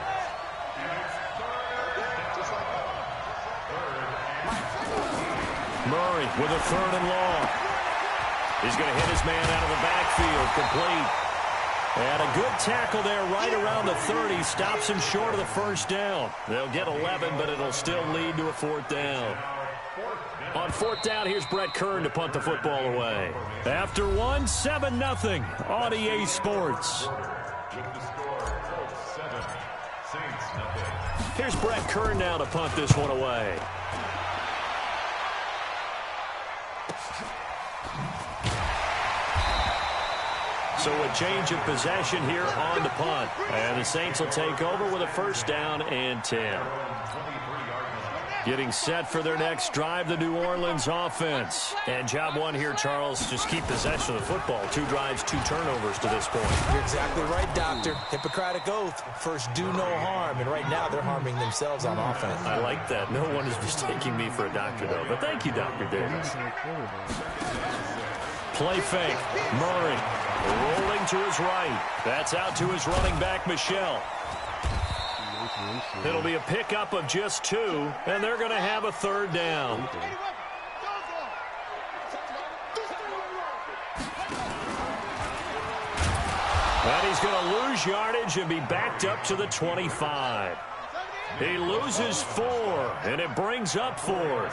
S2: Murray with a 3rd and long. He's going to hit his man out of the backfield, complete. And a good tackle there right around the 30. Stops him short of the 1st down. They'll get 11, but it'll still lead to a 4th down. On 4th down, here's Brett Kern to punt the football away. After 1, 7-0 on EA Sports. Here's Brett Kern now to punt this one away. So a change of possession here on the punt. And the Saints will take over with a 1st down and 10. Getting set for their next drive, the New Orleans offense. And job 1 here, Charles, just keep possession of the football. 2 drives, 2 turnovers to this point.
S3: You're exactly right, Doctor. Hippocratic oath. First, do no harm. And right now, they're harming themselves on offense.
S2: I like that. No one is mistaking me for a doctor, though. But thank you, Dr. Davis. Play fake. Murray rolling to his right. That's out to his running back, Michel. It'll be a pickup of just 2, and they're going to have a 3rd down. And he's going to lose yardage and be backed up to the 25. He loses 4, and it brings up 4th.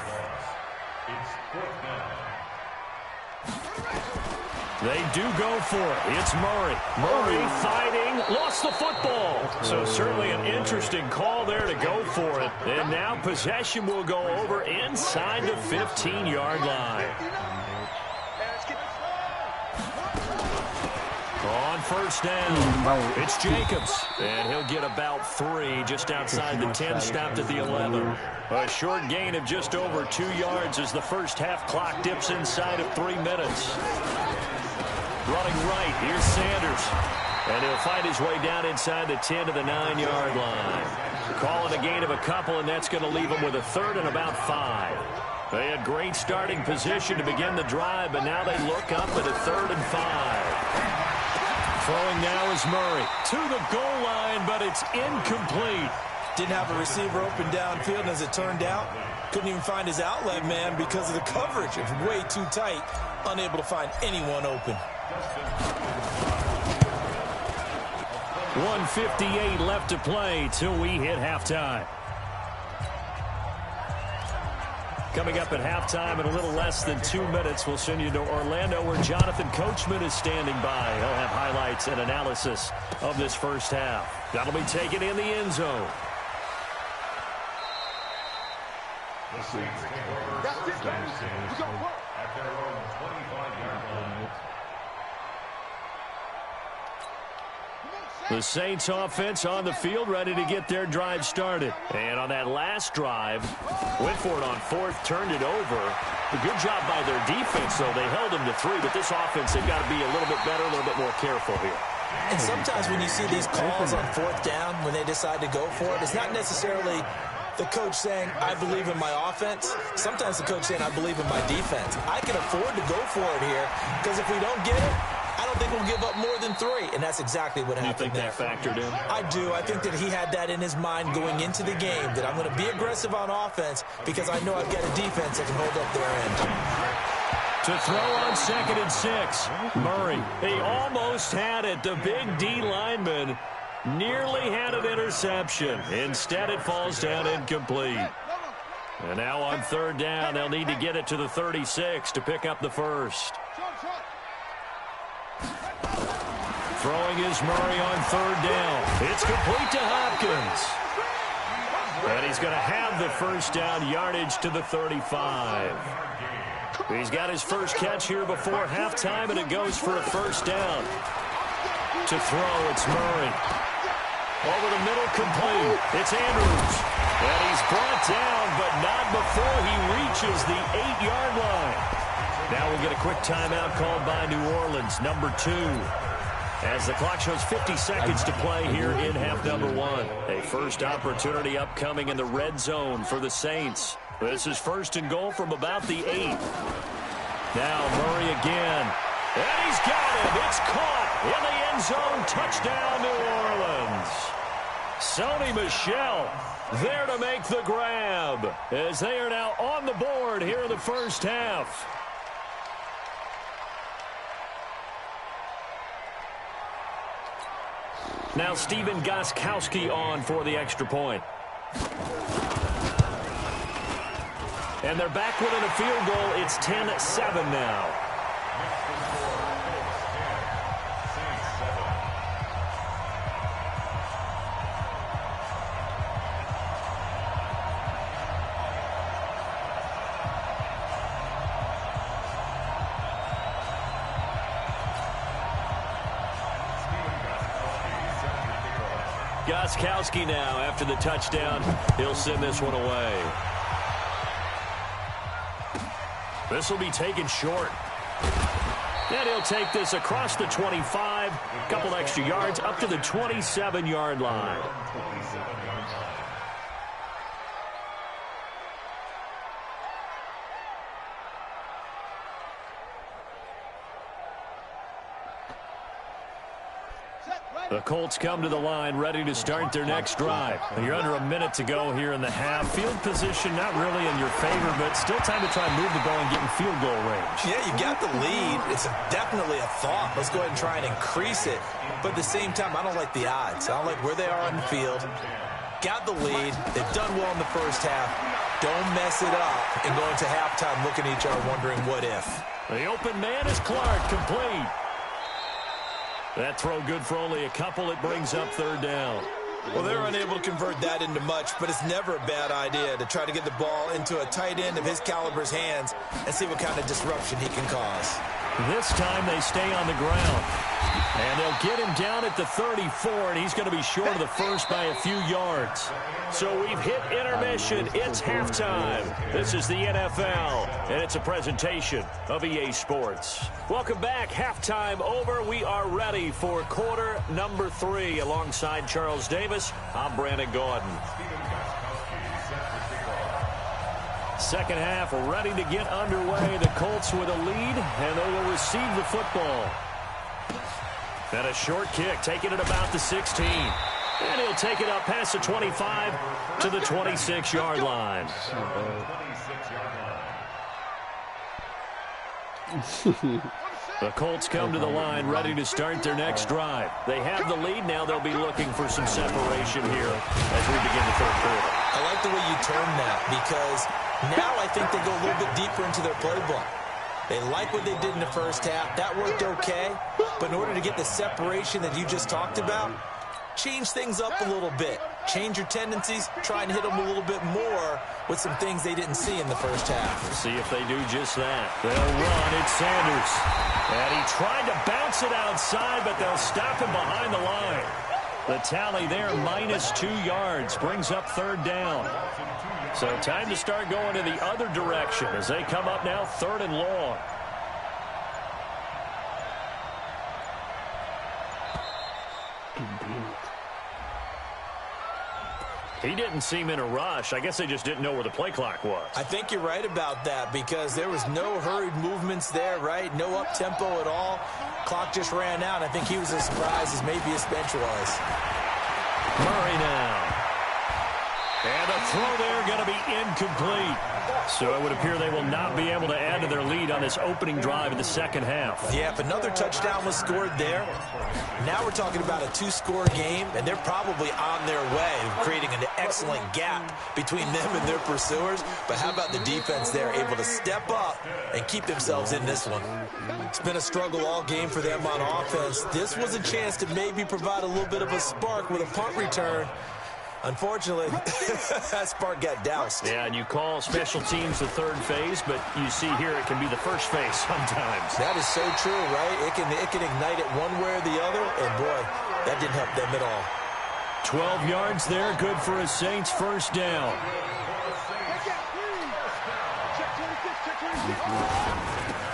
S2: They do go for it. It's Murray. Murray fighting. Lost the football. So certainly an interesting call there to go for it. And now possession will go over inside the 15-yard line. On 1st down, it's Jacobs. And he'll get about 3 just outside the 10, stopped at the 11. A short gain of just over 2 yards as the first half clock dips inside of 3 minutes. Running right, here's Sanders. And he'll fight his way down inside the 10 to the 9-yard line. Calling a gain of a couple, and that's going to leave him with a 3rd and about 5. They had great starting position to begin the drive, but now they look up at a 3rd and 5. Throwing now is Murray. To the goal line, but it's incomplete.
S3: Didn't have a receiver open downfield, and as it turned out, couldn't even find his outlet man because of the coverage. It was way too tight, unable to find anyone open.
S2: 1:58 left to play till we hit halftime. Coming up at halftime in a little less than 2 minutes, we'll send you to Orlando where Jonathan Coachman is standing by. He'll have highlights and analysis of this first half. That'll be taken in the end zone. The Saints offense on the field, ready to get their drive started. And on that last drive, went for it on 4th, turned it over. A good job by their defense, though. They held them to 3, but this offense, they've got to be a little bit better, a little bit more careful here.
S3: And sometimes when you see these calls on 4th down, when they decide to go for it, it's not necessarily the coach saying, I believe in my offense. Sometimes the coach saying, I believe in my defense. I can afford to go for it here, because if we don't get it, I don't think we'll give up more than 3, and that's exactly what happened there.
S2: You think that factored in?
S3: I do. I think that he had that in his mind going into the game, that I'm going to be aggressive on offense because I know I've got a defense that can hold up their end.
S2: To throw on 2nd and 6. Murray, he almost had it. The big D lineman nearly had an interception. Instead, it falls down incomplete. And now on 3rd down, they'll need to get it to the 36 to pick up the first. Throwing is Murray on 3rd down. It's complete to Hopkins. And he's going to have the first down yardage to the 35. He's got his first catch here before halftime, and it goes for a first down. To throw, it's Murray. Over the middle, complete. It's Andrews. And he's brought down, but not before he reaches the 8-yard line. Now we'll get a quick timeout called by New Orleans, number 2. As the clock shows 50 seconds to play here in half number 1. A first opportunity upcoming in the red zone for the Saints. This is 1st and goal from about the 8. Now Murray again. And he's got him. It's caught in the end zone. Touchdown, New Orleans. Sony Michel there to make the grab as they are now on the board here in the first half. Now Stephen Gostkowski on for the extra point. And they're back within a field goal. It's 10-7 now. Gostkowski now after the touchdown. He'll send this one away. This will be taken short. And he'll take this across the 25. A couple extra yards up to the 27-yard line. The Colts come to the line ready to start their next drive. You're under a minute to go here in the half. Field position not really in your favor, but still time to try and move the ball and get in field goal range. Yeah, you got the lead. It's definitely a thought. Let's go ahead and try and increase it. But at the same time, I don't like the odds. I don't like where they are on the field. Got the lead. They've done well in the first half. Don't mess it up and go into halftime looking at each other wondering what if. The open man is Clark, complete. That throw good for only a couple. It brings up 3rd down. Well, they're unable to convert that into much, but it's never a bad idea to try to get the ball into a tight end of his caliber's hands and see what kind of disruption he can cause. This time they stay on the ground. And they'll get him down at the 34, and he's going to be short of the first by a few yards. So we've hit intermission. It's halftime. This is the NFL, and it's a presentation of EA Sports. Welcome back. Halftime over. We are ready for quarter number 3. Alongside Charles Davis, I'm Brandon Gordon. Second half ready to get underway. The Colts with a lead, and they will receive the football. And a short kick, taking it about the 16. And he'll take it up past the 25 to the 26-yard line. The Colts come to the line ready to start their next drive. They have the lead. Now they'll be looking for some separation here as we begin the third quarter. I like the way you term that, because now I think they go a little bit deeper into their playbook. They like what they did in the first half. That worked okay. But in order to get the separation that you just talked about, change things up a little bit. Change your tendencies. Try and hit them a little bit more with some things they didn't see in the first half. We'll see if they do just that. They'll run. It's Sanders. And he tried to bounce it outside, but they'll stop him behind the line. The tally there, -2 yards, brings up 3rd down. So time to start going in the other direction as they come up now 3rd and long. He didn't seem in a rush. I guess they just didn't know where the play clock was. I think you're right about that, because there was no hurried movements there, right? No up-tempo at all. Clock just ran out. I think he was as surprised as maybe his bench was. Murray now. And the throw there going to be incomplete. So it would appear they will not be able to add to their lead on this opening drive in the second half.
S3: Yeah, if another touchdown was scored there, now we're talking about a two-score game, and they're probably on their way, creating an excellent gap between them and their pursuers. But how about the defense there, able to step up and keep themselves in this one? It's been a struggle all game for them on offense. This was a chance to maybe provide a little bit of a spark with a punt return. Unfortunately, that spark got doused.
S2: Yeah, and you call special teams the third phase, but you see here it can be the first phase sometimes.
S3: That is so true, right? It can ignite it one way or the other, and boy, that didn't help them at all.
S2: 12 yards there, good for a Saints first down.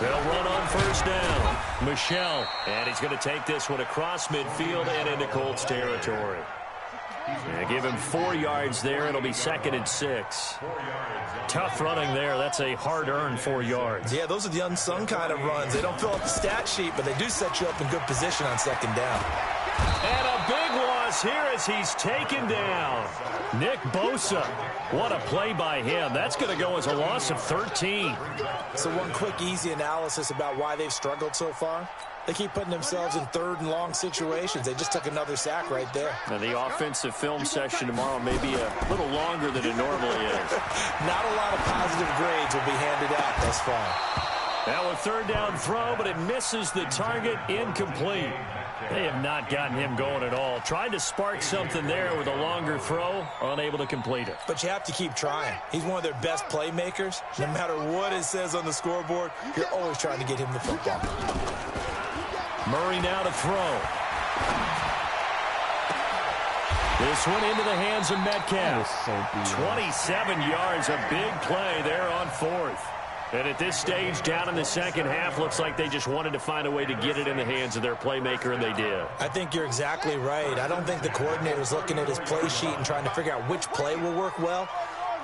S2: They'll run on first down. Michelle, and he's going to take this one across midfield and into Colts territory. And give him 4 yards there. It'll be 2nd and 6. Tough running there. That's a hard-earned 4 yards.
S3: Yeah, those are the unsung kind of runs. They don't fill up the stat sheet, but they do set you up in good position on second down.
S2: And a big loss here as he's taken down. Nick Bosa. What a play by him. That's going to go as a loss of 13.
S3: So one quick, easy analysis about why they've struggled so far. They keep putting themselves in third and long situations. They just took another sack right there.
S2: Now, the offensive film session tomorrow may be a little longer than it normally is.
S3: Not a lot of positive grades will be handed out thus far.
S2: Now a third down throw, but it misses the target, incomplete. They have not gotten him going at all. Tried to spark something there with a longer throw, unable to complete it.
S3: But you have to keep trying. He's one of their best playmakers. No matter what it says on the scoreboard, you're always trying to get him the football.
S2: Murray now to throw. This one into the hands of Metcalf. 27 yards, a big play there on 4th. And at this stage, down in the second half, looks like they just wanted to find a way to get it in the hands of their playmaker, and they did.
S3: I think you're exactly right. I don't think the coordinator's looking at his play sheet and trying to figure out which play will work well.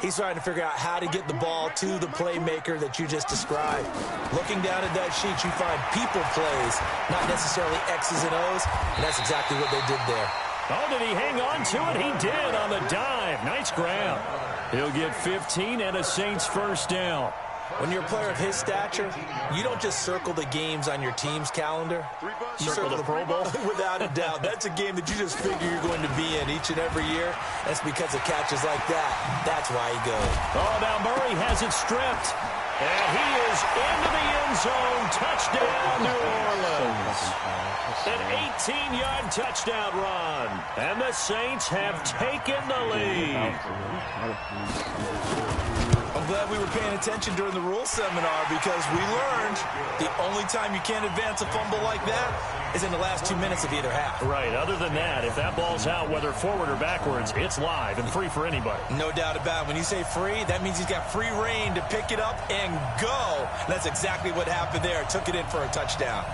S3: He's trying to figure out how to get the ball to the playmaker that you just described. Looking down at that sheet, you find people plays, not necessarily X's and O's, and that's exactly what they did there.
S2: Oh, did he hang on to it? He did on the dive. Nice grab. He'll get 15 and a Saints first down.
S3: When you're a player of his stature, you don't just circle the games on your team's calendar. You
S2: circle the Pro Bowl?
S3: Without a doubt. That's a game that you just figure you're going to be in each and every year. That's because of catches like that. That's why he goes.
S2: Oh, now Murray has it stripped. And he is into the end zone. Touchdown, New Orleans. An 18-yard touchdown run. And the Saints have taken the lead.
S3: I'm glad we were paying attention during the rules seminar because we learned the only time you can't advance a fumble like that is in the last 2 minutes of either half.
S2: Right. Other than that, if that ball's out, whether forward or backwards, it's live and free for anybody.
S3: No doubt about it. When you say free, that means he's got free reign to pick it up and go. And that's exactly what happened there. Took it in for a touchdown.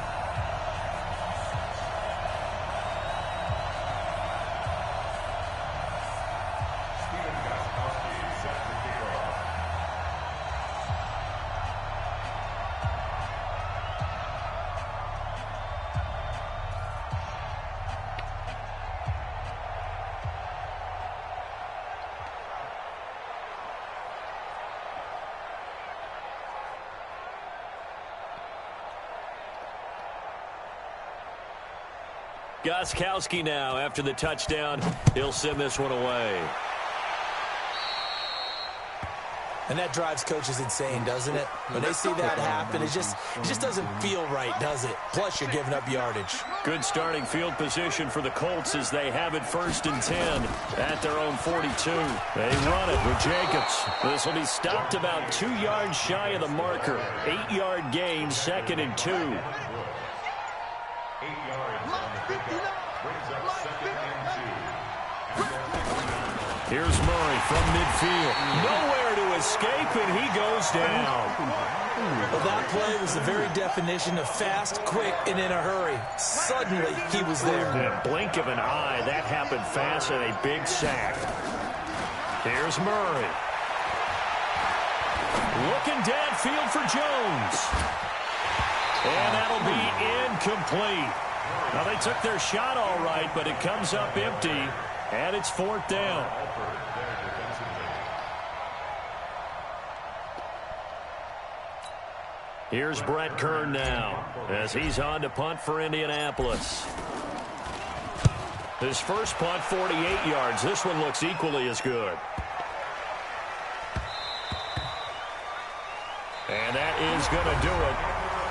S2: Gostkowski now, after the touchdown, he'll send this one away.
S3: And that drives coaches insane, doesn't it? When they see that happen, it just doesn't feel right, does it? Plus, you're giving up yardage.
S2: Good starting field position for the Colts as they have it 1st and 10 at their own 42. They run it with Jacobs. This will be stopped about 2 yards shy of the marker. 8-yard gain, 2nd and 2.
S4: 8 yards on the pickup. Brings up 2nd and 2.
S2: Here's Murray from midfield. Nowhere to escape, and he goes down.
S3: Well, that play was the very definition of fast, quick, and in a hurry. Suddenly, he was there.
S2: In a blink of an eye, that happened fast and a big sack. Here's Murray. Looking downfield for Jones. And that'll be incomplete. Now, they took their shot all right, but it comes up empty, and it's 4th down. Here's Brett Kern now as he's on to punt for Indianapolis. His first punt, 48 yards. This one looks equally as good. And that is going to do it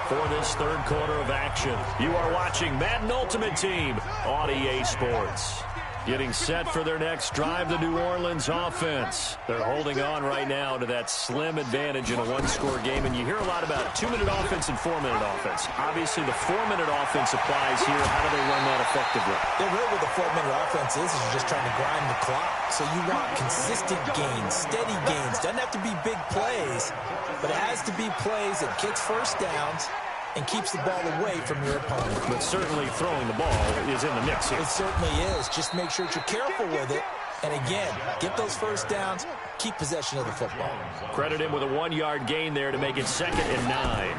S2: for this third quarter of action. You are watching Madden Ultimate Team on EA Sports. Getting set for their next drive, the New Orleans offense. They're holding on right now to that slim advantage in a one-score game. And you hear a lot about 2-minute offense and 4-minute offense. Obviously, the 4-minute offense applies here. How do they run that effectively?
S3: Yeah, really what the 4-minute offense is you're just trying to grind the clock. So you want consistent gains, steady gains. Doesn't have to be big plays, but it has to be plays that gets first downs and keeps the ball away from your opponent.
S2: But certainly throwing the ball is in the mix here.
S3: It certainly is. Just make sure that you're careful with it. And again, get those first downs, keep possession of the football.
S2: Credit him with a 1-yard gain there to make it 2nd and 9.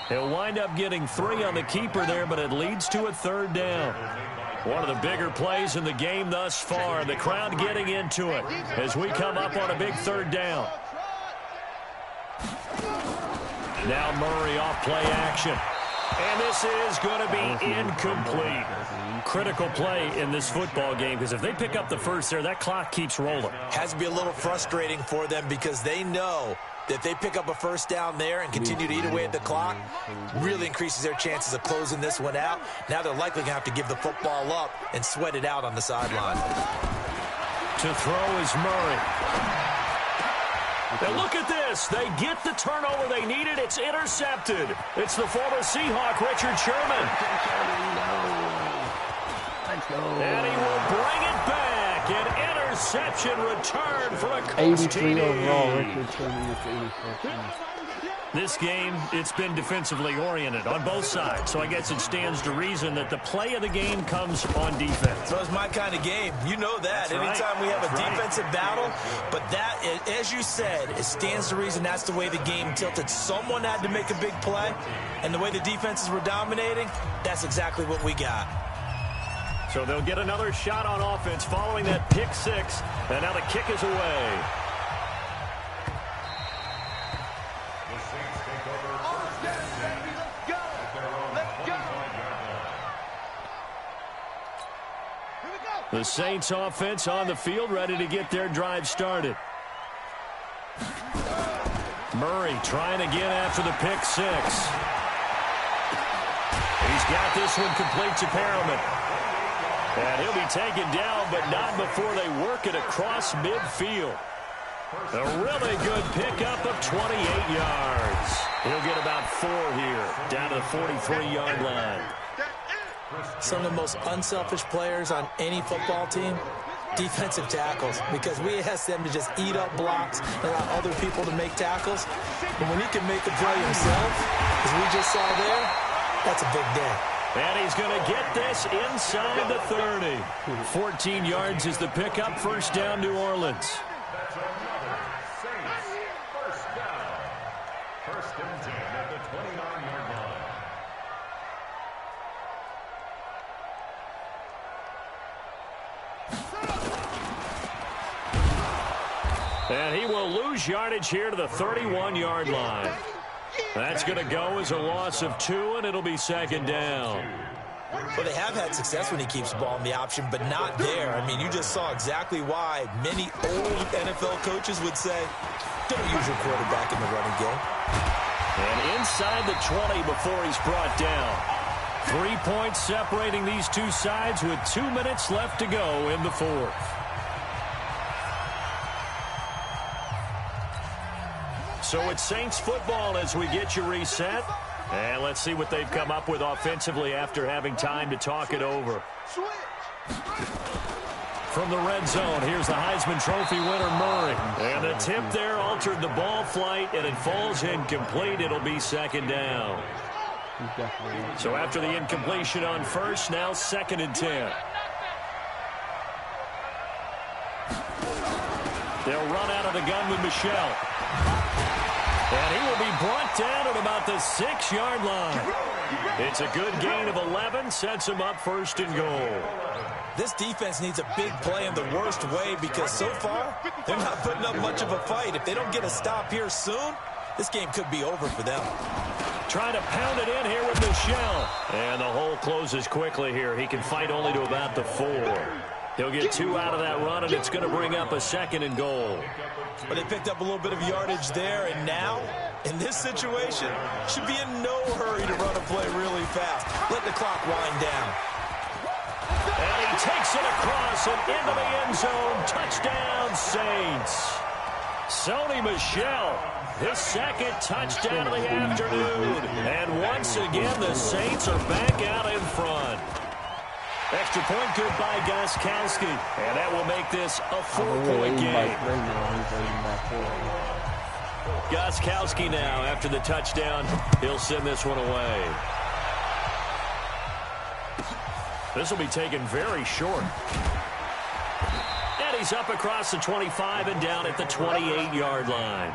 S2: He'll wind up getting 3 on the keeper there, but it leads to a 3rd down. One of the bigger plays in the game thus far. The crowd getting into it as we come up on a big 3rd down. Now Murray off play action. And this is going to be incomplete. Critical play in this football game because if they pick up the first there, that clock keeps rolling.
S3: Has to be a little frustrating for them because they know that if they pick up a first down there and continue to eat away at the clock, really increases their chances of closing this one out. Now they're likely going to have to give the football up and sweat it out on the sideline.
S2: To throw is Murray. Now look at this. They get the turnover they needed. It's intercepted. It's the former Seahawk, Richard Sherman. And he will bring it back. An interception return for a Colts
S1: 83 overall, Richard Sherman with the interception.
S2: This game, it's been defensively oriented on both sides, so I guess it stands to reason that the play of the game comes on defense.
S3: So it's my kind of game. You know that.
S2: That's
S3: Anytime
S2: right.
S3: we have a
S2: That's
S3: defensive battle, but that, as you said, it stands to reason that's the way the game tilted. Someone had to make a big play, and the way the defenses were dominating, that's exactly what we got.
S2: So they'll get another shot on offense following that pick 6, and now the kick is away. The Saints offense on the field, ready to get their drive started. Murray trying again after the pick 6. He's got this one complete to Perriman. And he'll be taken down, but not before they work it across midfield. A really good pickup of 28 yards. He'll get about 4 here, down to the 43-yard line.
S3: Some of the most unselfish players on any football team, defensive tackles, because we ask them to just eat up blocks and allow other people to make tackles. But when he can make a play himself, as we just saw there, that's a big day.
S2: And he's going to get this inside the 30. 14 yards is the pickup. First down, New Orleans.
S4: First and 10 at the 29-yard line.
S2: And he will lose yardage here to the 31-yard line. That's going to go as a loss of 2, and it'll be 2nd down.
S3: Well, they have had success when he keeps the ball in the option, but not there. I mean, you just saw exactly why many old NFL coaches would say, don't use your quarterback in the running game.
S2: And inside the 20 before he's brought down. 3 points separating these two sides with 2 minutes left to go in the 4th. So it's Saints football as we get you reset. And let's see what they've come up with offensively after having time to talk it over. From the red zone, here's the Heisman Trophy winner, Murray. And the tip there altered the ball flight, and it falls incomplete. It'll be 2nd down. So after the incompletion on first, now 2nd and 10. They'll run out of the gun with Michelle. And he will be brought down at about the 6-yard line. It's a good gain of 11, sets him up 1st and goal.
S3: This defense needs a big play in the worst way because so far, they're not putting up much of a fight. If they don't get a stop here soon, this game could be over for them.
S2: Trying to pound it in here with Michelle. And the hole closes quickly here. He can fight only to about the 4. He'll get 2 out of that run, and it's going to bring up a 2nd and goal.
S3: But they picked up a little bit of yardage there, and now, in this situation, should be in no hurry to run a play really fast. Let the clock wind down.
S2: And he takes it across and into the end zone. Touchdown, Saints. Sony Michel, his 2nd touchdown of the afternoon. And once again, the Saints are back out in front. Extra point good by Gostkowski. And that will make this a 4-point game. Gostkowski now, after the touchdown, he'll send this one away. This will be taken very short. And he's up across the 25 and down at the 28-yard line.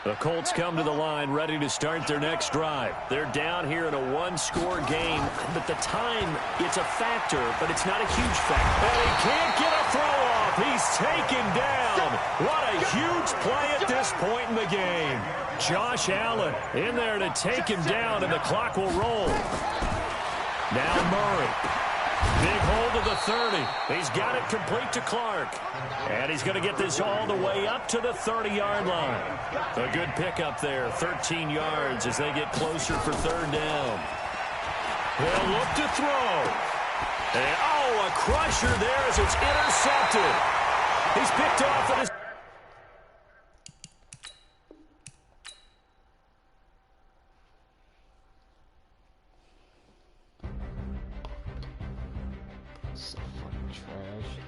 S2: The Colts come to the line ready to start their next drive. They're down here in a 1-score game, but the time, it's a factor, but it's not a huge factor. And he can't get a throw off. He's taken down. What a huge play at this point in the game. Josh Allen in there to take him down, and the clock will roll. Now Murray. Big hold of the 30. He's got it complete to Clark. And he's going to get this all the way up to the 30-yard line. A good pickup there, 13 yards as they get closer for 3rd down. They'll look to throw. And, a crusher there as it's intercepted. He's picked off at his...
S1: So fucking trash.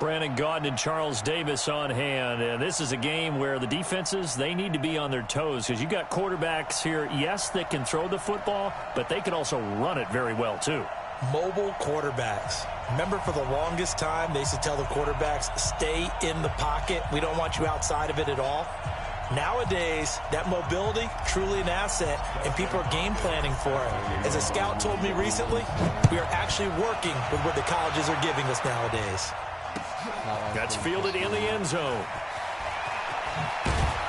S2: Brandon Gaudin and Charles Davis on hand. And this is a game where the defenses, they need to be on their toes because you got quarterbacks here, yes, that can throw the football, but they can also run it very well, too.
S3: Mobile quarterbacks. Remember, for the longest time, they used to tell the quarterbacks, stay in the pocket. We don't want you outside of it at all. Nowadays, that mobility, truly an asset, and people are game planning for it. As a scout told me recently, we are actually working with what the colleges are giving us nowadays.
S2: That's fielded in the end zone.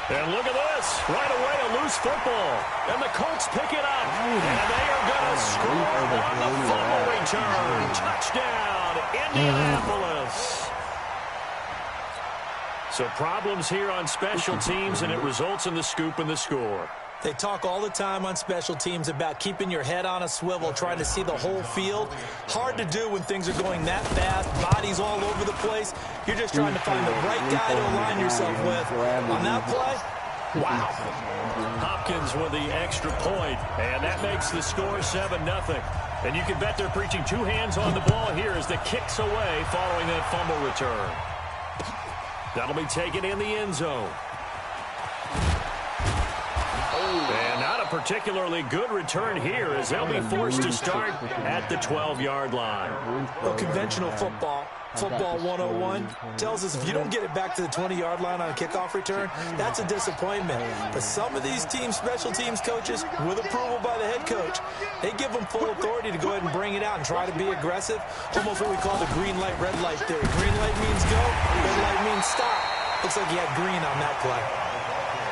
S2: And look at this. Right away, a loose football. And the Colts pick it up. And they are going to score on the fumble return. Touchdown, Indianapolis. So problems here on special teams, and it results in the scoop and the score.
S3: They talk all the time on special teams about keeping your head on a swivel, trying to see the whole field. Hard to do when things are going that fast, bodies all over the place. You're just trying to find the right guy to align yourself with. On that play, wow.
S2: Hopkins with the extra point, and that makes the score 7-0. And you can bet they're preaching 2 hands on the ball here as the kick's away following that fumble return. That'll be taken in the end zone. And not a particularly good return here as they'll be forced to start at the 12-yard line.
S3: Well, conventional football 101, tells us if you don't get it back to the 20-yard line on a kickoff return, that's a disappointment. But some of these teams, special teams coaches, with approval by the head coach, they give them full authority to go ahead and bring it out and try to be aggressive. Almost what we call the green light, red light theory. Green light means go, red light means stop. Looks like he had green on that play.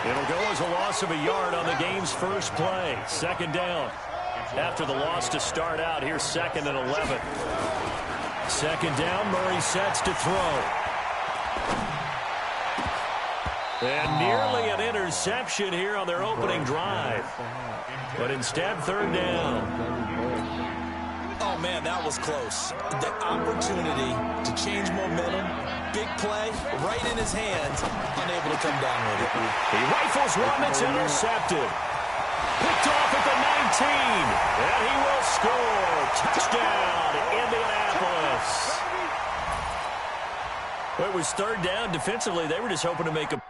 S2: It'll go as a loss of a yard on the game's first play. Second down. After the loss to start out, here's 2nd and 11. Second down, Murray sets to throw. And nearly an interception here on their opening drive. But instead, 3rd down.
S3: Oh, man, that was close. The opportunity to change momentum, big play, right in his hands, unable to come down with it.
S2: He rifles one that's intercepted. Picked off at the 19. And he will score. Touchdown, Indianapolis. Well, it was 3rd down. Defensively, they were just hoping to make a...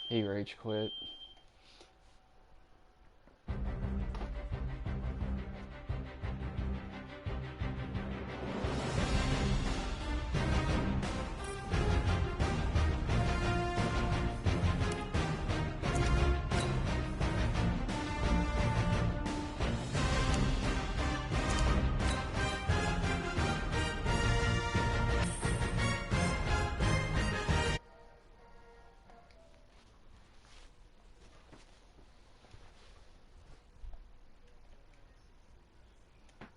S1: He rage quit.